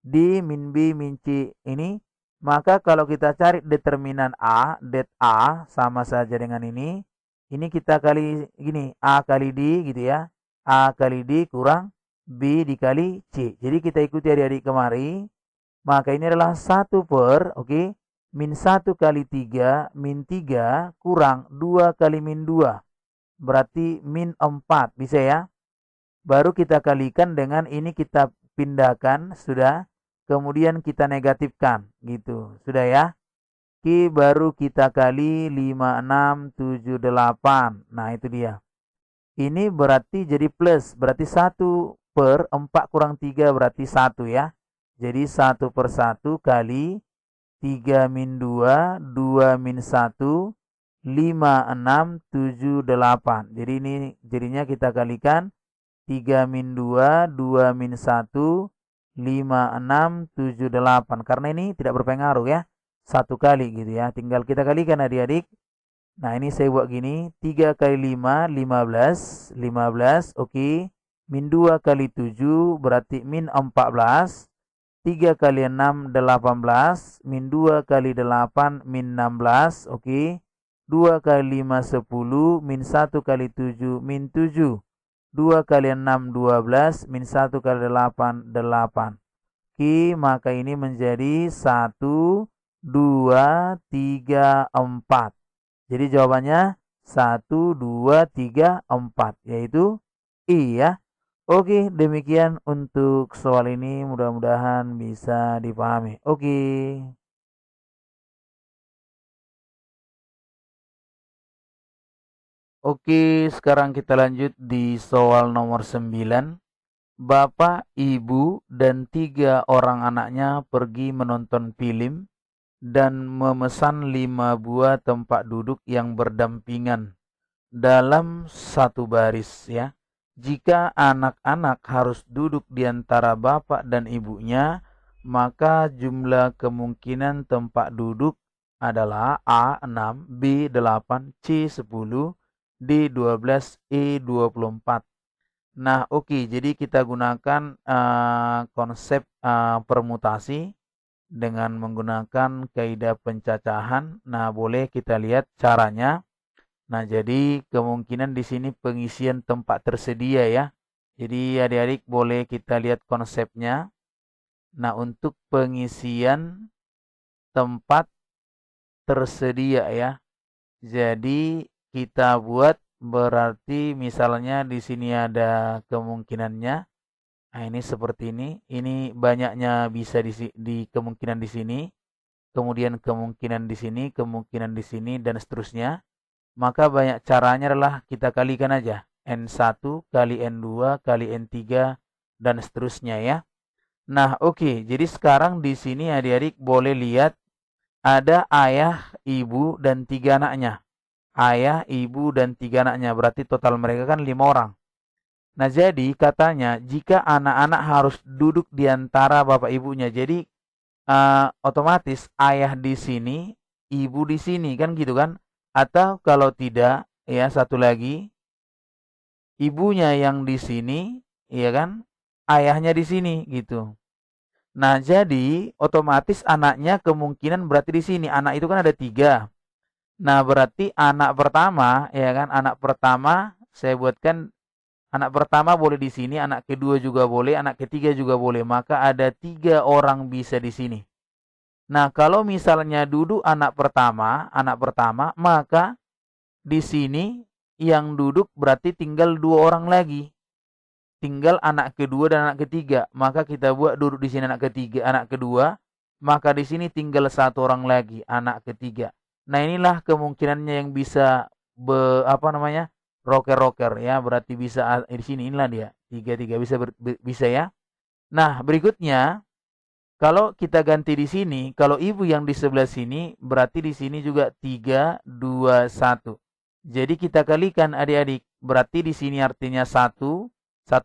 D, min B, min C ini. Maka kalau kita cari determinan A, det A sama saja dengan ini. Ini kita kali gini, A kali D gitu ya. A kali D kurang B dikali C. Jadi kita ikuti adik-adik kemari. Maka ini adalah 1 per, oke, min 1 kali 3, min 3 kurang 2 kali min 2. Berarti min 4, bisa ya? Baru kita kalikan dengan ini kita pindahkan, sudah. Kemudian kita negatifkan, gitu. Sudah ya? Oke, baru kita kali 5, 6, 7, 8. Nah, itu dia. Ini berarti jadi plus. Berarti 1/4 kurang 3 berarti 1 ya. Jadi 1/1 kali 3 min 2, 2 min 1, 5, 6, 7, 8. Jadi ini jadinya kita kalikan 3 min 2, 2 min 1, 5, 6, 7, 8. Karena ini tidak berpengaruh ya. Satu kali gitu ya. Tinggal kita kalikan adik-adik. Nah ini saya buat gini. 3 kali 5, 15. 15, oke. Min 2 kali 7 berarti min 14. 3 kali 6, 18. Min 2 kali 8, min 16, oke. 2 kali 5, 10. Min 1 kali 7, min 7. 2 kali 6, 12. Min 1 kali 8, 8. Oke, maka ini menjadi 1, 2, 3, 4. Jadi jawabannya 1, 2, 3, 4. Yaitu I ya. Oke, demikian untuk soal ini. Mudah-mudahan bisa dipahami. Oke. Oke, sekarang kita lanjut di soal nomor 9. Bapak, ibu, dan 3 orang anaknya pergi menonton film dan memesan 5 buah tempat duduk yang berdampingan dalam satu baris ya. Jika anak-anak harus duduk di antara bapak dan ibunya, maka jumlah kemungkinan tempat duduk adalah A 6, B 8, C 10, D 12, E 24. Nah, oke, jadi kita gunakan konsep permutasi dengan menggunakan kaidah pencacahan. Nah, boleh kita lihat caranya. Nah, jadi kemungkinan di sini pengisian tempat tersedia ya. Jadi adik-adik boleh kita lihat konsepnya. Nah, untuk pengisian tempat tersedia ya. Jadi kita buat berarti misalnya di sini ada kemungkinannya. Nah, ini seperti ini. Ini banyaknya bisa di kemungkinan di sini. Kemudian kemungkinan di sini, kemungkinan di sini, dan seterusnya. Maka banyak caranya adalah kita kalikan aja. N1 kali N2 kali N3 dan seterusnya ya. Nah, oke. Jadi sekarang di sini adik-adik boleh lihat ada ayah, ibu, dan 3 anaknya. Ayah, ibu, dan 3 anaknya. Berarti total mereka kan 5 orang. Nah, jadi katanya jika anak-anak harus duduk di antara bapak ibunya. Jadi otomatis ayah di sini, ibu di sini kan gitu kan? Atau kalau tidak, ya satu lagi, ibunya yang di sini, ya kan? Ayahnya di sini gitu. Nah, jadi otomatis anaknya kemungkinan berarti di sini. Anak itu kan ada 3. Nah, berarti anak pertama, ya kan? Anak pertama saya buatkan anak pertama boleh di sini, anak kedua juga boleh, anak ketiga juga boleh. Maka ada 3 orang bisa di sini. Nah, kalau misalnya duduk anak pertama, maka di sini yang duduk berarti tinggal 2 orang lagi. Tinggal anak kedua dan anak ketiga. Maka kita buat duduk di sini anak ketiga, anak kedua. Maka di sini tinggal 1 orang lagi, anak ketiga. Nah, inilah kemungkinannya yang bisa roker-roker ya. Berarti bisa di sini inilah dia. 3 bisa ya. Nah, berikutnya kalau kita ganti di sini, kalau ibu yang di sebelah sini, berarti di sini juga 3, 2, 1. Jadi kita kalikan adik-adik. Berarti di sini artinya 1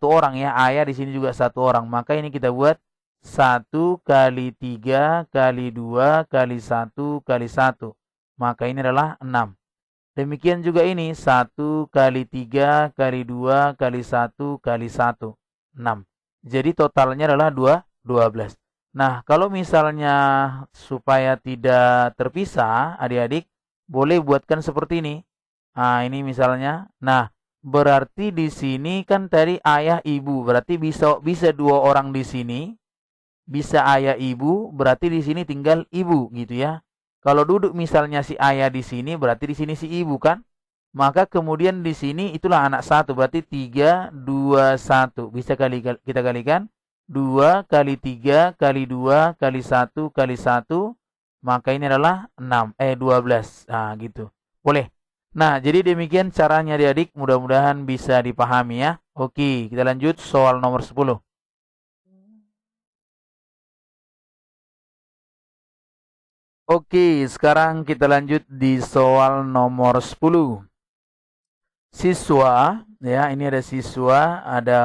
orang ya. Ayah di sini juga 1 orang. Maka ini kita buat 1 kali 3 kali 2 kali 1 kali 1. Maka ini adalah 6. Demikian juga ini 1 kali 3 kali 2 kali 1 kali 1. 6. Jadi totalnya adalah 12. Nah, kalau misalnya supaya tidak terpisah, adik-adik boleh buatkan seperti ini. Nah, ini misalnya. Nah, berarti di sini kan tadi ayah ibu, berarti bisa 2 orang di sini. Bisa ayah ibu, berarti di sini tinggal ibu gitu ya. Kalau duduk misalnya si ayah di sini, berarti di sini si ibu kan? Maka kemudian di sini itulah anak 1, berarti 3, 2, 1. Bisa kita kalikan. 2 kali 3 kali 2 kali 1 kali 1. Maka ini adalah 12. Nah gitu. Boleh. Nah, jadi demikian caranya adik-adik, mudah-mudahan bisa dipahami ya. Oke, kita lanjut soal nomor 10. Oke, sekarang kita lanjut di soal nomor 10. Siswa, ya ini ada siswa, ada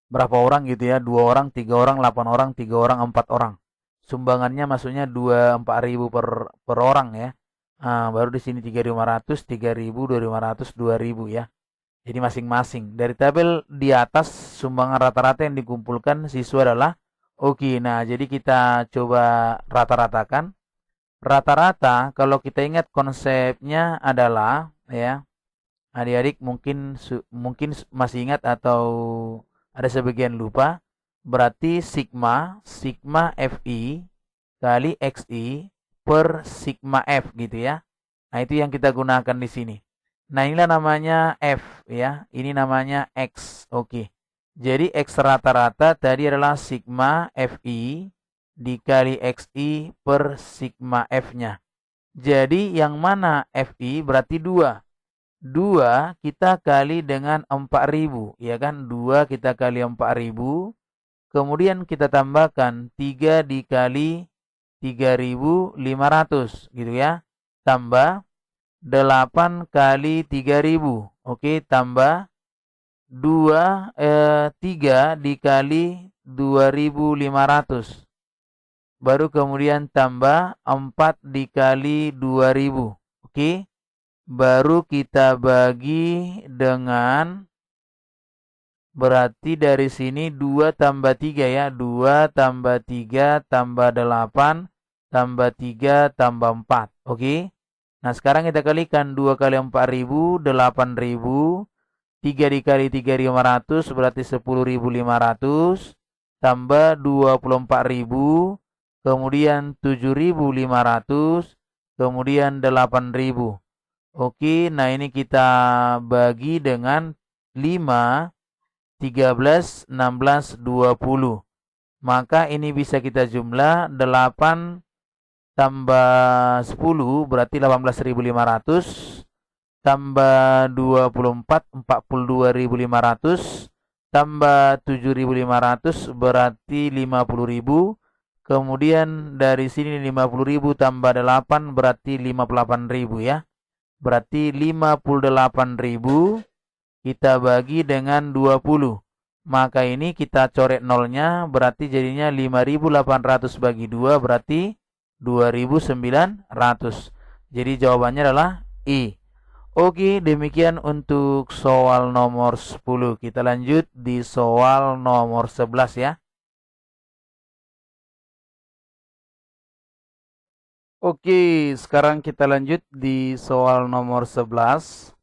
berapa orang gitu ya, 2 orang, 3 orang, 8 orang, 3 orang, 4 orang. Sumbangannya maksudnya 4.000 per orang ya. Baru di sini 3.500, 3.000, 2.500, 2.000 ya. Jadi masing-masing. Dari tabel di atas sumbangan rata-rata yang dikumpulkan siswa adalah oke. Nah, jadi kita coba rata-ratakan. Rata-rata kalau kita ingat konsepnya adalah ya, adik-adik mungkin masih ingat atau ada sebagian lupa. Berarti sigma FI kali XI per sigma F gitu ya. Nah, itu yang kita gunakan di sini. Nah, inilah namanya F ya. Ini namanya X. Oke. Jadi X rata-rata tadi adalah sigma FI dikali XI per sigma F-nya. Jadi yang mana FI berarti 2. 2 kita kali dengan 4.000, ya kan? 2 kita kali 4.000. Kemudian kita tambahkan 3 dikali 3.500 gitu ya. Tambah 8 kali 3.000. Oke, tambah 3 dikali 2.500. Baru kemudian tambah 4 dikali 2.000. Oke. Baru kita bagi dengan, berarti dari sini 2 tambah 3 ya. 2 tambah 3 tambah 8 tambah 3 tambah 4. Oke. Nah, sekarang kita kalikan 2 kali 4.000, 8.000. 3 dikali 3.500 berarti 10.500. Tambah 24.000. Kemudian 7.500. Kemudian 8.000. Oke, nah ini kita bagi dengan 5, 13, 16, 20. Maka ini bisa kita jumlah 8 tambah 10 berarti 18.500. Tambah 24, 42.500. Tambah 7.500 berarti 50.000. Kemudian dari sini 50.000 tambah 8 berarti 58.000 ya. Berarti 58.000 kita bagi dengan 20. Maka ini kita coret nolnya, berarti jadinya 5.800 bagi 2 berarti 2.900. Jadi jawabannya adalah I. Oke, demikian untuk soal nomor 10. Kita lanjut di soal nomor 11 ya. Oke, sekarang kita lanjut di soal nomor 11.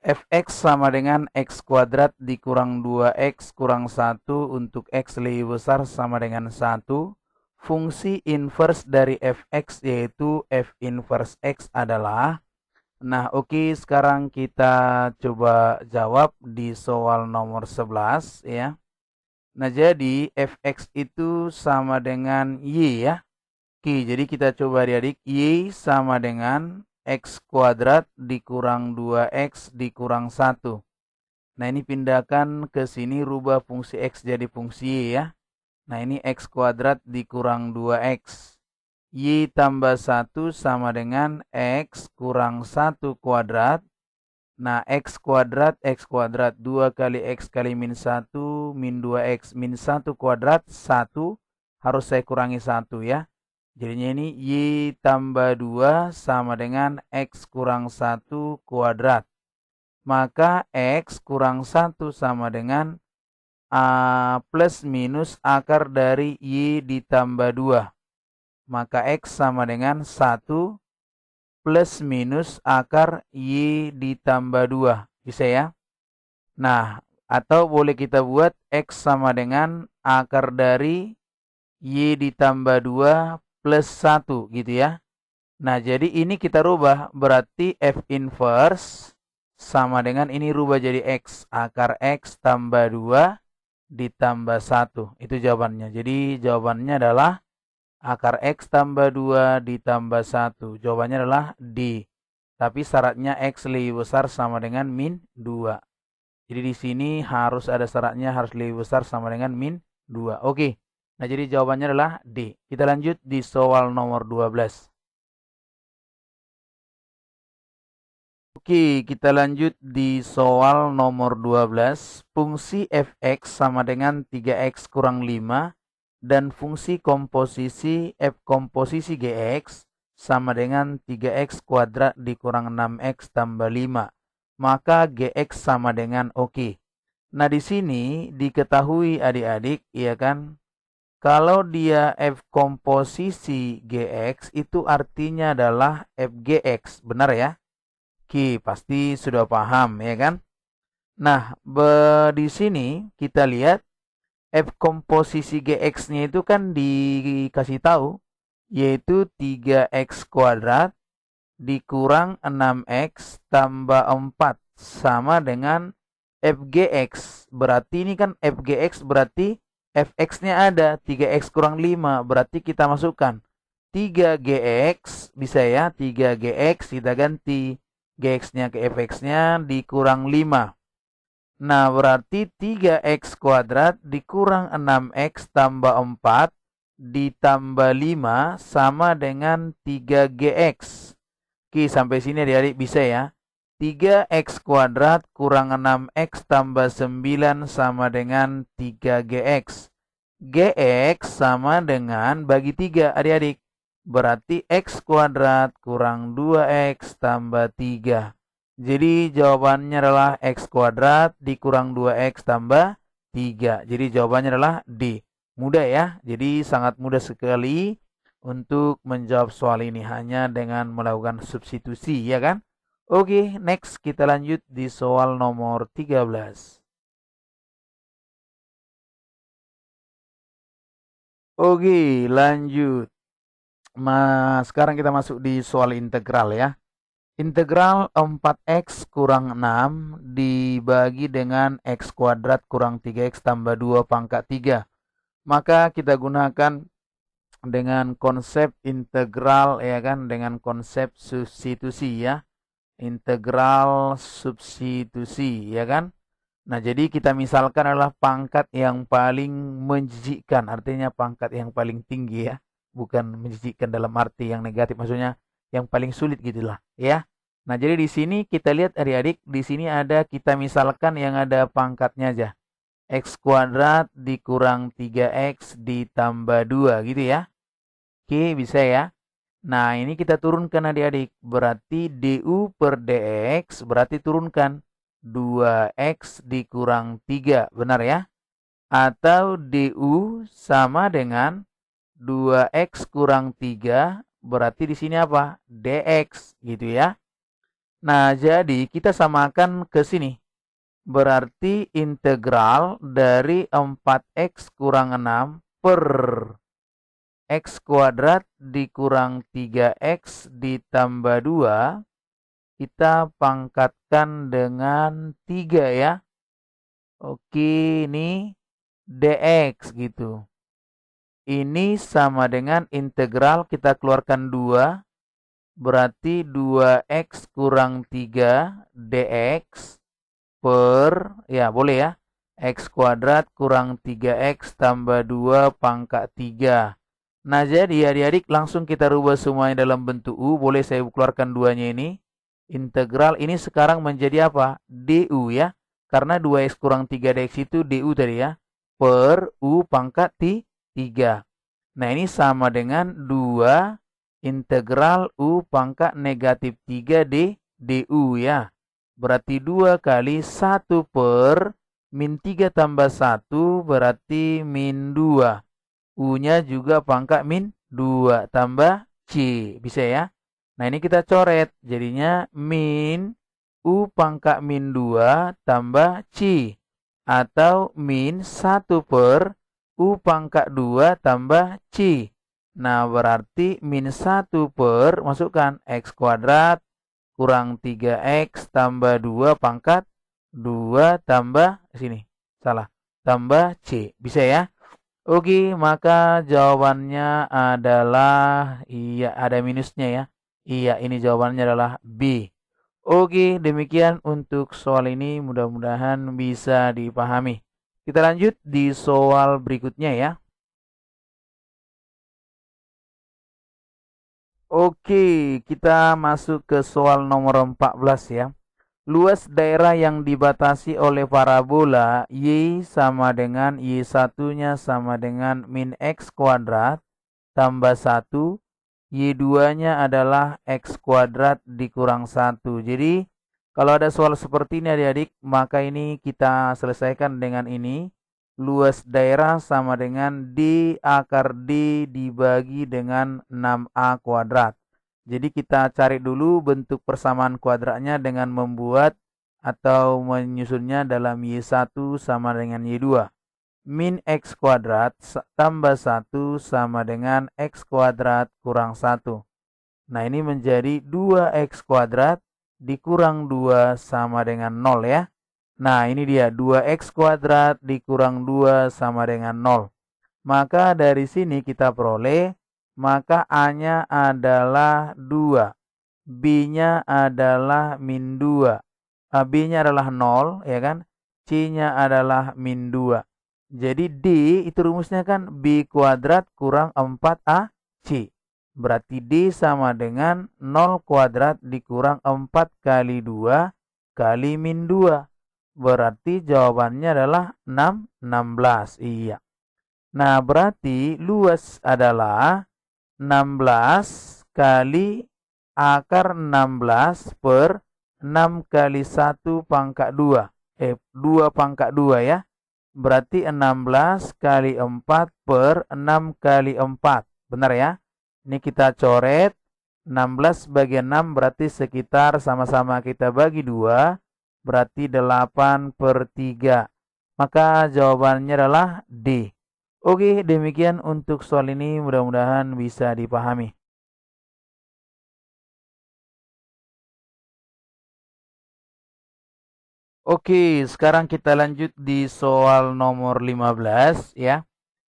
Fx sama dengan x kuadrat dikurang 2x kurang 1 untuk x lebih besar sama dengan 1. Fungsi inverse dari fx yaitu f inverse x adalah. Nah, oke, sekarang kita coba jawab di soal nomor 11 ya. Nah, jadi fx itu sama dengan y ya. Oke, jadi kita coba adik-adik. Y sama dengan x kuadrat dikurang 2x dikurang 1. Nah, ini pindahkan ke sini, rubah fungsi x jadi fungsi y ya. Nah, ini x kuadrat dikurang 2x. Y tambah 1 sama dengan x kurang 1 kuadrat. Nah, x kuadrat, 2 kali x kali min 1, min 2x, min 1 kuadrat, 1. Harus saya kurangi 1 ya. Jadinya ini y tambah 2 sama dengan x kurang 1 kuadrat. Maka x kurang 1 sama dengan a plus minus akar dari y ditambah 2. Maka x sama dengan 1 plus minus akar y ditambah 2. Bisa ya? Nah, atau boleh kita buat x sama dengan akar dari y ditambah 2 plus 1 gitu ya. Nah, jadi ini kita rubah, berarti f inverse sama dengan ini rubah jadi x. Akar x tambah 2 ditambah 1. Itu jawabannya. Jadi jawabannya adalah akar x tambah 2 ditambah 1. Jawabannya adalah D. Tapi syaratnya X lebih besar sama dengan min 2. Jadi di sini harus ada syaratnya harus lebih besar sama dengan min 2. Oke. Nah, jadi jawabannya adalah D. Kita lanjut di soal nomor 12. Oke, kita lanjut di soal nomor 12. Fungsi fx sama dengan 3x kurang 5 dan fungsi komposisi f komposisi gx sama dengan 3x kuadrat dikurang 6x tambah 5. Maka gx sama dengan oke. Nah, di sini diketahui adik-adik, ya kan? Kalau dia f komposisi gx itu artinya adalah fgx, benar ya? Oke, pasti sudah paham ya kan? Nah, di sini kita lihat f komposisi gx-nya itu kan dikasih tahu yaitu 3x kuadrat dikurang 6x tambah 4 sama dengan fgx. Berarti ini kan fgx berarti fx-nya ada 3x kurang 5, berarti kita masukkan 3gx, bisa ya, 3gx kita ganti gx-nya ke fx-nya dikurang 5. Nah, berarti 3x kuadrat dikurang 6x tambah 4 ditambah 5 sama dengan 3gx. Oke, sampai sini adik-adik bisa ya. 3x kuadrat kurang 6x tambah 9 sama dengan 3gx. Gx sama dengan bagi 3 adik-adik. Berarti x kuadrat kurang 2x tambah 3. Jadi jawabannya adalah x kuadrat dikurang 2x tambah 3. Jadi jawabannya adalah D. Mudah ya. Jadi sangat mudah sekali untuk menjawab soal ini hanya dengan melakukan substitusi, ya kan? Oke, next kita lanjut di soal nomor 13. Oke, lanjut. Sekarang kita masuk di soal integral ya. Integral 4x kurang 6 dibagi dengan x kuadrat kurang 3x tambah 2 pangkat 3. Maka kita gunakan dengan konsep integral ya kan, dengan konsep substitusi ya. Integral substitusi ya kan. Nah, jadi kita misalkan adalah pangkat yang paling menjijikkan, artinya pangkat yang paling tinggi ya. Bukan menjijikkan dalam arti yang negatif, maksudnya yang paling sulit gitulah ya. Nah, jadi di sini kita lihat adik-adik, di sini ada kita misalkan yang ada pangkatnya aja. X kuadrat dikurang 3x ditambah 2 gitu ya. Oke, bisa ya. Nah, ini kita turunkan adik-adik. Berarti du per dx berarti turunkan 2x dikurang 3, benar ya? Atau du sama dengan 2x kurang 3, berarti di sini apa? Dx gitu ya. Nah, jadi kita samakan ke sini. Berarti integral dari 4x kurang 6 per x kuadrat dikurang 3x ditambah 2, kita pangkatkan dengan 3 ya. Oke, ini dx gitu. Ini sama dengan integral kita keluarkan 2. Berarti 2x kurang 3 dx per, ya boleh ya, x kuadrat kurang 3x tambah 2 pangkat 3. Nah, jadi adik-adik langsung kita rubah semuanya dalam bentuk U. Boleh saya keluarkan 2-nya ini. Integral ini sekarang menjadi apa? du ya. Karena 2x kurang 3 dx itu du tadi ya. Per U pangkat 3. Nah, ini sama dengan 2 integral U pangkat negatif 3 du ya. Berarti 2 kali 1 per min 3 tambah 1 berarti min 2. U-nya juga pangkat min 2 tambah C. Bisa ya? Nah, ini kita coret. Jadinya min U pangkat min 2 tambah C. Atau min 1 per U pangkat 2 tambah C. Nah, berarti min 1 per, masukkan, x kuadrat kurang 3x tambah 2 pangkat 2 tambah, sini, salah, tambah C. Bisa ya? Oke, maka jawabannya adalah, iya, ada minusnya ya. Iya, ini jawabannya adalah B. Oke, demikian untuk soal ini mudah-mudahan bisa dipahami. Kita lanjut di soal berikutnya ya. Oke, kita masuk ke soal nomor 14 ya. Luas daerah yang dibatasi oleh parabola Y sama dengan Y1-nya sama dengan min X kuadrat tambah 1, Y2-nya adalah X kuadrat dikurang 1. Jadi, kalau ada soal seperti ini adik-adik, maka ini kita selesaikan dengan ini. Luas daerah sama dengan D akar D dibagi dengan 6A kuadrat. Jadi kita cari dulu bentuk persamaan kuadratnya dengan membuat atau menyusunnya dalam Y1 sama dengan Y2. Min X kuadrat tambah 1 sama dengan X kuadrat kurang 1. Nah, ini menjadi 2X kuadrat dikurang 2 sama dengan 0 ya. Nah, ini dia 2X kuadrat dikurang 2 sama dengan 0. Maka dari sini kita peroleh, maka A-nya adalah 2. B-nya adalah min 2. B-nya adalah 0, ya kan? C-nya adalah min 2. Jadi D itu rumusnya kan B kuadrat kurang 4AC. Berarti D sama dengan 0 kuadrat dikurang 4 kali 2 kali min 2. Berarti jawabannya adalah 16. Iya. Nah, berarti luas adalah 16 kali akar 16 per 6 kali 1 pangkat 2. 2 pangkat 2 ya. Berarti 16 kali 4 per 6 kali 4. Benar ya? Ini kita coret. 16 bagi 6 berarti sekitar sama-sama kita bagi 2. Berarti 8 per 3. Maka jawabannya adalah D. Oke, demikian untuk soal ini. Mudah-mudahan bisa dipahami. Oke, sekarang kita lanjut di soal nomor 15 ya.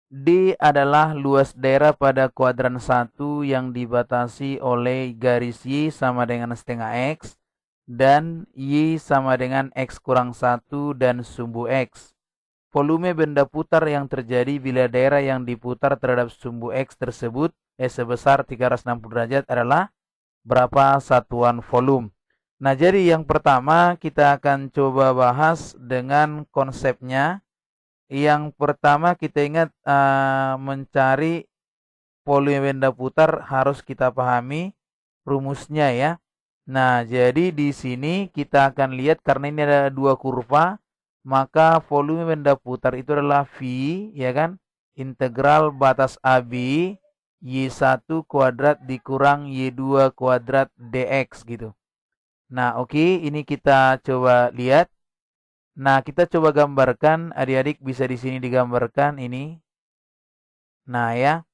D adalah luas daerah pada kuadran 1 yang dibatasi oleh garis Y sama dengan setengah X dan Y sama dengan X kurang 1 dan sumbu X. Volume benda putar yang terjadi bila daerah yang diputar terhadap sumbu X tersebut sebesar 360 derajat adalah berapa satuan volume. Nah, jadi yang pertama kita akan coba bahas dengan konsepnya. Yang pertama kita ingat mencari volume benda putar harus kita pahami rumusnya ya. Nah, jadi di sini kita akan lihat karena ini ada dua kurva, maka volume benda putar itu adalah V, ya kan? Integral batas AB Y1 kuadrat dikurang Y2 kuadrat dx gitu. Nah, oke, ini kita coba lihat. Nah, kita coba gambarkan, adik-adik bisa di sini digambarkan ini. Nah, ya.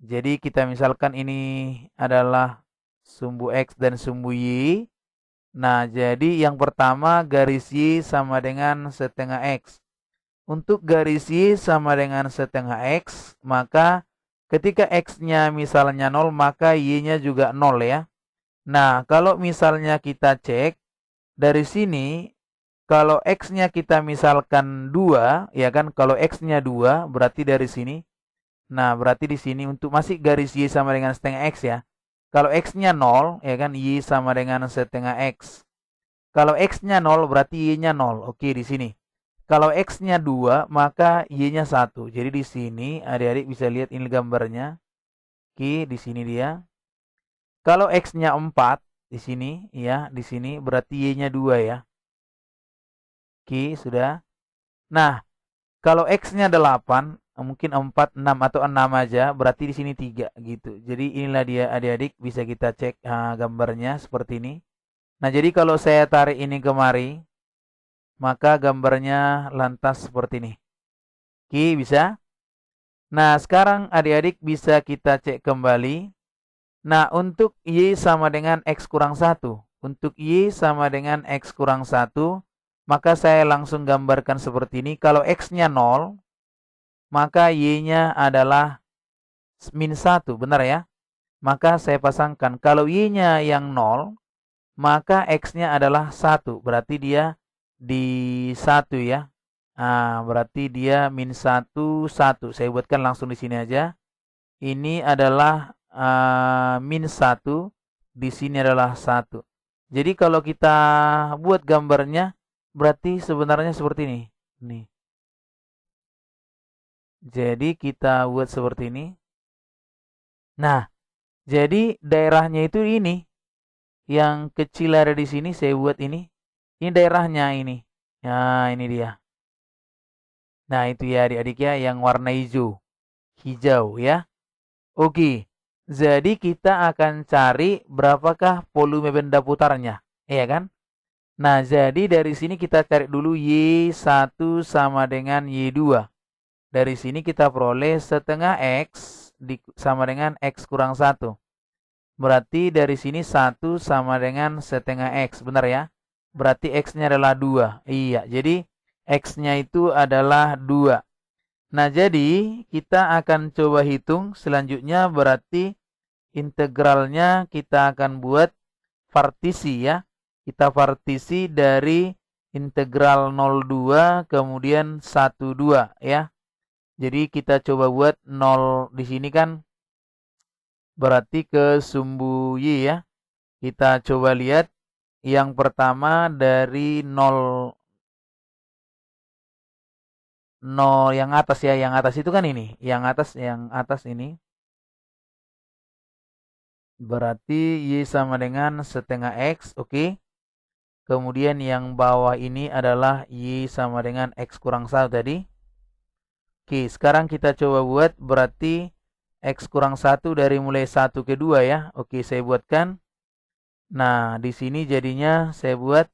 Jadi kita misalkan ini adalah sumbu X dan sumbu Y. Nah, jadi yang pertama garis Y sama dengan setengah X. Untuk garis Y sama dengan setengah X, maka ketika X-nya misalnya 0, maka Y-nya juga 0 ya. Nah, kalau misalnya kita cek dari sini, kalau X-nya kita misalkan 2, ya kan? Kalau X-nya 2, berarti dari sini. Nah, berarti di sini untuk masih garis Y sama dengan setengah X ya. Kalau X-nya 0, ya kan? Y sama dengan setengah X. Kalau X-nya 0, berarti Y-nya 0. Oke, di sini. Kalau X-nya 2, maka Y-nya 1. Jadi di sini adik-adik bisa lihat ini gambarnya. Oke, di sini dia. Kalau X-nya 4, di sini, ya, di sini berarti Y-nya 2 ya. Oke, sudah. Nah, kalau X-nya 8, mungkin 4, 6 atau 6 aja, berarti di sini 3 gitu. Jadi inilah dia adik-adik, bisa kita cek gambarnya seperti ini. Nah, jadi kalau saya tarik ini kemari, maka gambarnya lantas seperti ini. Oke, bisa? Nah, sekarang adik-adik bisa kita cek kembali. Nah, untuk Y sama dengan X kurang 1. Untuk Y sama dengan X kurang 1, maka saya langsung gambarkan seperti ini. Kalau X-nya 0, maka Y-nya adalah min 1, benar ya? Maka saya pasangkan kalau Y-nya yang 0, maka X-nya adalah 1. Berarti dia di 1 ya. Nah, berarti dia min 1, 1. Saya buatkan langsung di sini aja. Ini adalah min 1. Di sini adalah 1. Jadi kalau kita buat gambarnya, berarti sebenarnya seperti ini. Nih. Jadi kita buat seperti ini. Nah, jadi daerahnya itu ini. Yang kecil ada di sini saya buat ini. Ini daerahnya ini. Nah, ini dia. Nah, itu ya adik-adik ya yang warna hijau. Hijau ya. Oke. Jadi kita akan cari berapakah volume benda putarnya. Iya kan? Nah, jadi dari sini kita cari dulu Y1 sama dengan Y2. Dari sini kita peroleh setengah X sama dengan X kurang 1. Berarti dari sini 1 sama dengan setengah X. Benar ya? Berarti X-nya adalah 2. Iya, jadi X-nya itu adalah 2. Nah, jadi kita akan coba hitung. Selanjutnya berarti integralnya kita akan buat partisi ya. Kita partisi dari integral 02 kemudian 12 ya. Jadi kita coba buat 0 di sini kan berarti ke sumbu Y ya. Kita coba lihat yang pertama dari 0 yang atas ya, yang atas itu kan ini, yang atas ini. Berarti Y sama dengan setengah X, oke. Kemudian yang bawah ini adalah Y sama dengan X kurang 1 tadi. Oke, sekarang kita coba buat berarti X kurang 1 dari mulai 1 ke 2 ya. Oke, saya buatkan. Nah, di sini jadinya saya buat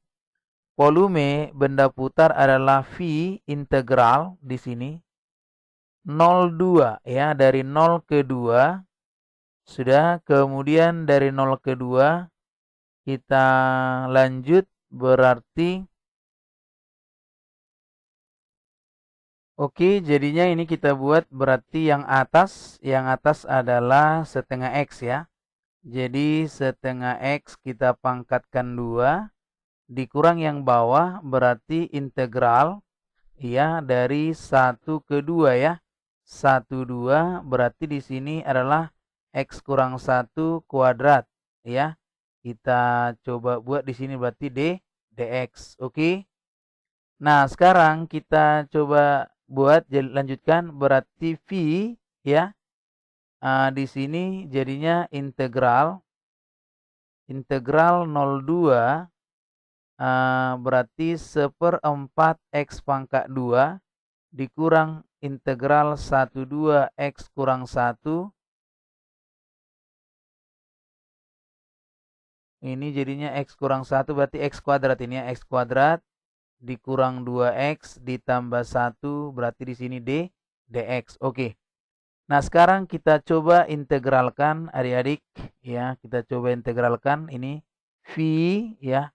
volume benda putar adalah V integral di sini 02 ya, dari 0 ke 2. Sudah, kemudian dari 0 ke 2 kita lanjut berarti oke, jadinya ini kita buat berarti yang atas adalah setengah X ya. Jadi setengah X kita pangkatkan 2 dikurang yang bawah berarti integral ya dari 1 ke 2 ya. 1 2 berarti di sini adalah X kurang 1 kuadrat ya. Kita coba buat di sini berarti dx. Oke. Nah, sekarang kita coba buat lanjutkan berarti V ya. Di sini jadinya integral 02 berarti 1/4 X pangkat 2 dikurang integral 12 X kurang 1. Ini jadinya X kurang 1 berarti X kuadrat ini ya. X kuadrat dikurang 2X ditambah 1 berarti di sini dx. Oke. Nah, sekarang kita coba integralkan adik-adik ya. Kita coba integralkan ini V ya.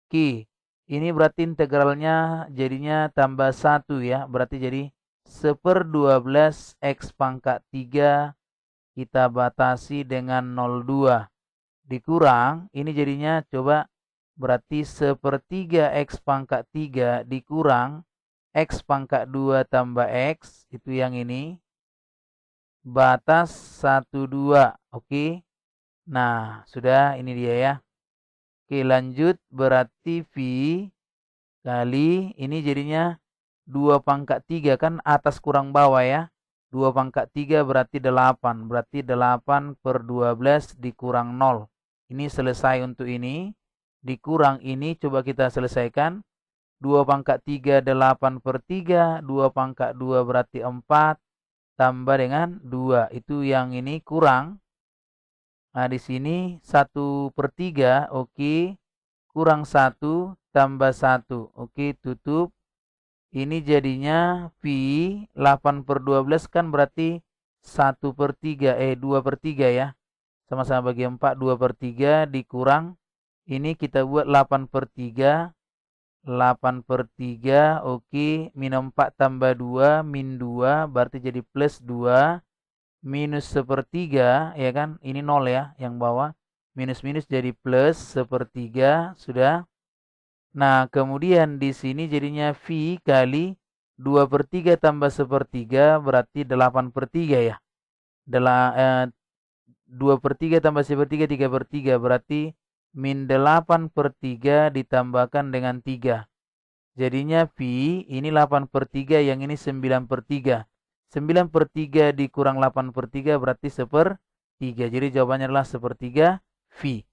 Q. Ini berarti integralnya jadinya tambah 1 ya. Berarti jadi 1/12 X pangkat 3 kita batasi dengan 02. Dikurang, ini jadinya coba berarti 1/3 X pangkat 3 dikurang X pangkat 2 tambah X. Itu yang ini. Batas 12. Oke. Nah, sudah ini dia ya. Oke, lanjut berarti V kali ini jadinya 2 pangkat 3 kan atas kurang bawah ya. 2 pangkat 3 berarti 8. Berarti 8/12 dikurang 0. Ini selesai untuk ini. Dikurang ini coba kita selesaikan. 2 pangkat 3 8/3. 2 pangkat 2 berarti 4. Tambah dengan 2. Itu yang ini kurang. Nah, di sini 1/3. Oke. Kurang 1 tambah 1. Oke, tutup. Ini jadinya V 8/12 kan berarti 1/3. 2/3 ya. Sama-sama bagi 4. 2/3 dikurang. Ini kita buat 8/3. 8/3. Oke. Min 4 tambah 2. Min 2. Berarti jadi plus 2. Minus 1/3 ya kan. Ini 0 ya yang bawah. minus-minus jadi plus sepertiga, sudah. Nah, kemudian di sini jadinya V kali 2/3 tambah sepertiga berarti 8/3 ya. 2/3 tambah sepertiga 3/3 berarti min 8/3 ditambahkan dengan 3. Jadinya V ini 8/3, yang ini 9/3. 9/3 dikurang 8/3 berarti 1/3. Jadi jawabannya adalah 1/3 V.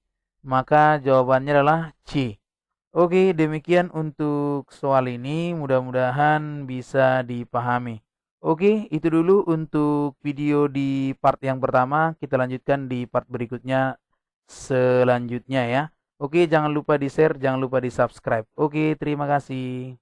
Maka jawabannya adalah C. Oke, demikian untuk soal ini. Mudah-mudahan bisa dipahami. Oke, itu dulu untuk video di part yang pertama. Kita lanjutkan di part berikutnya selanjutnya ya. Oke, jangan lupa di-share, jangan lupa di-subscribe. Oke, terima kasih.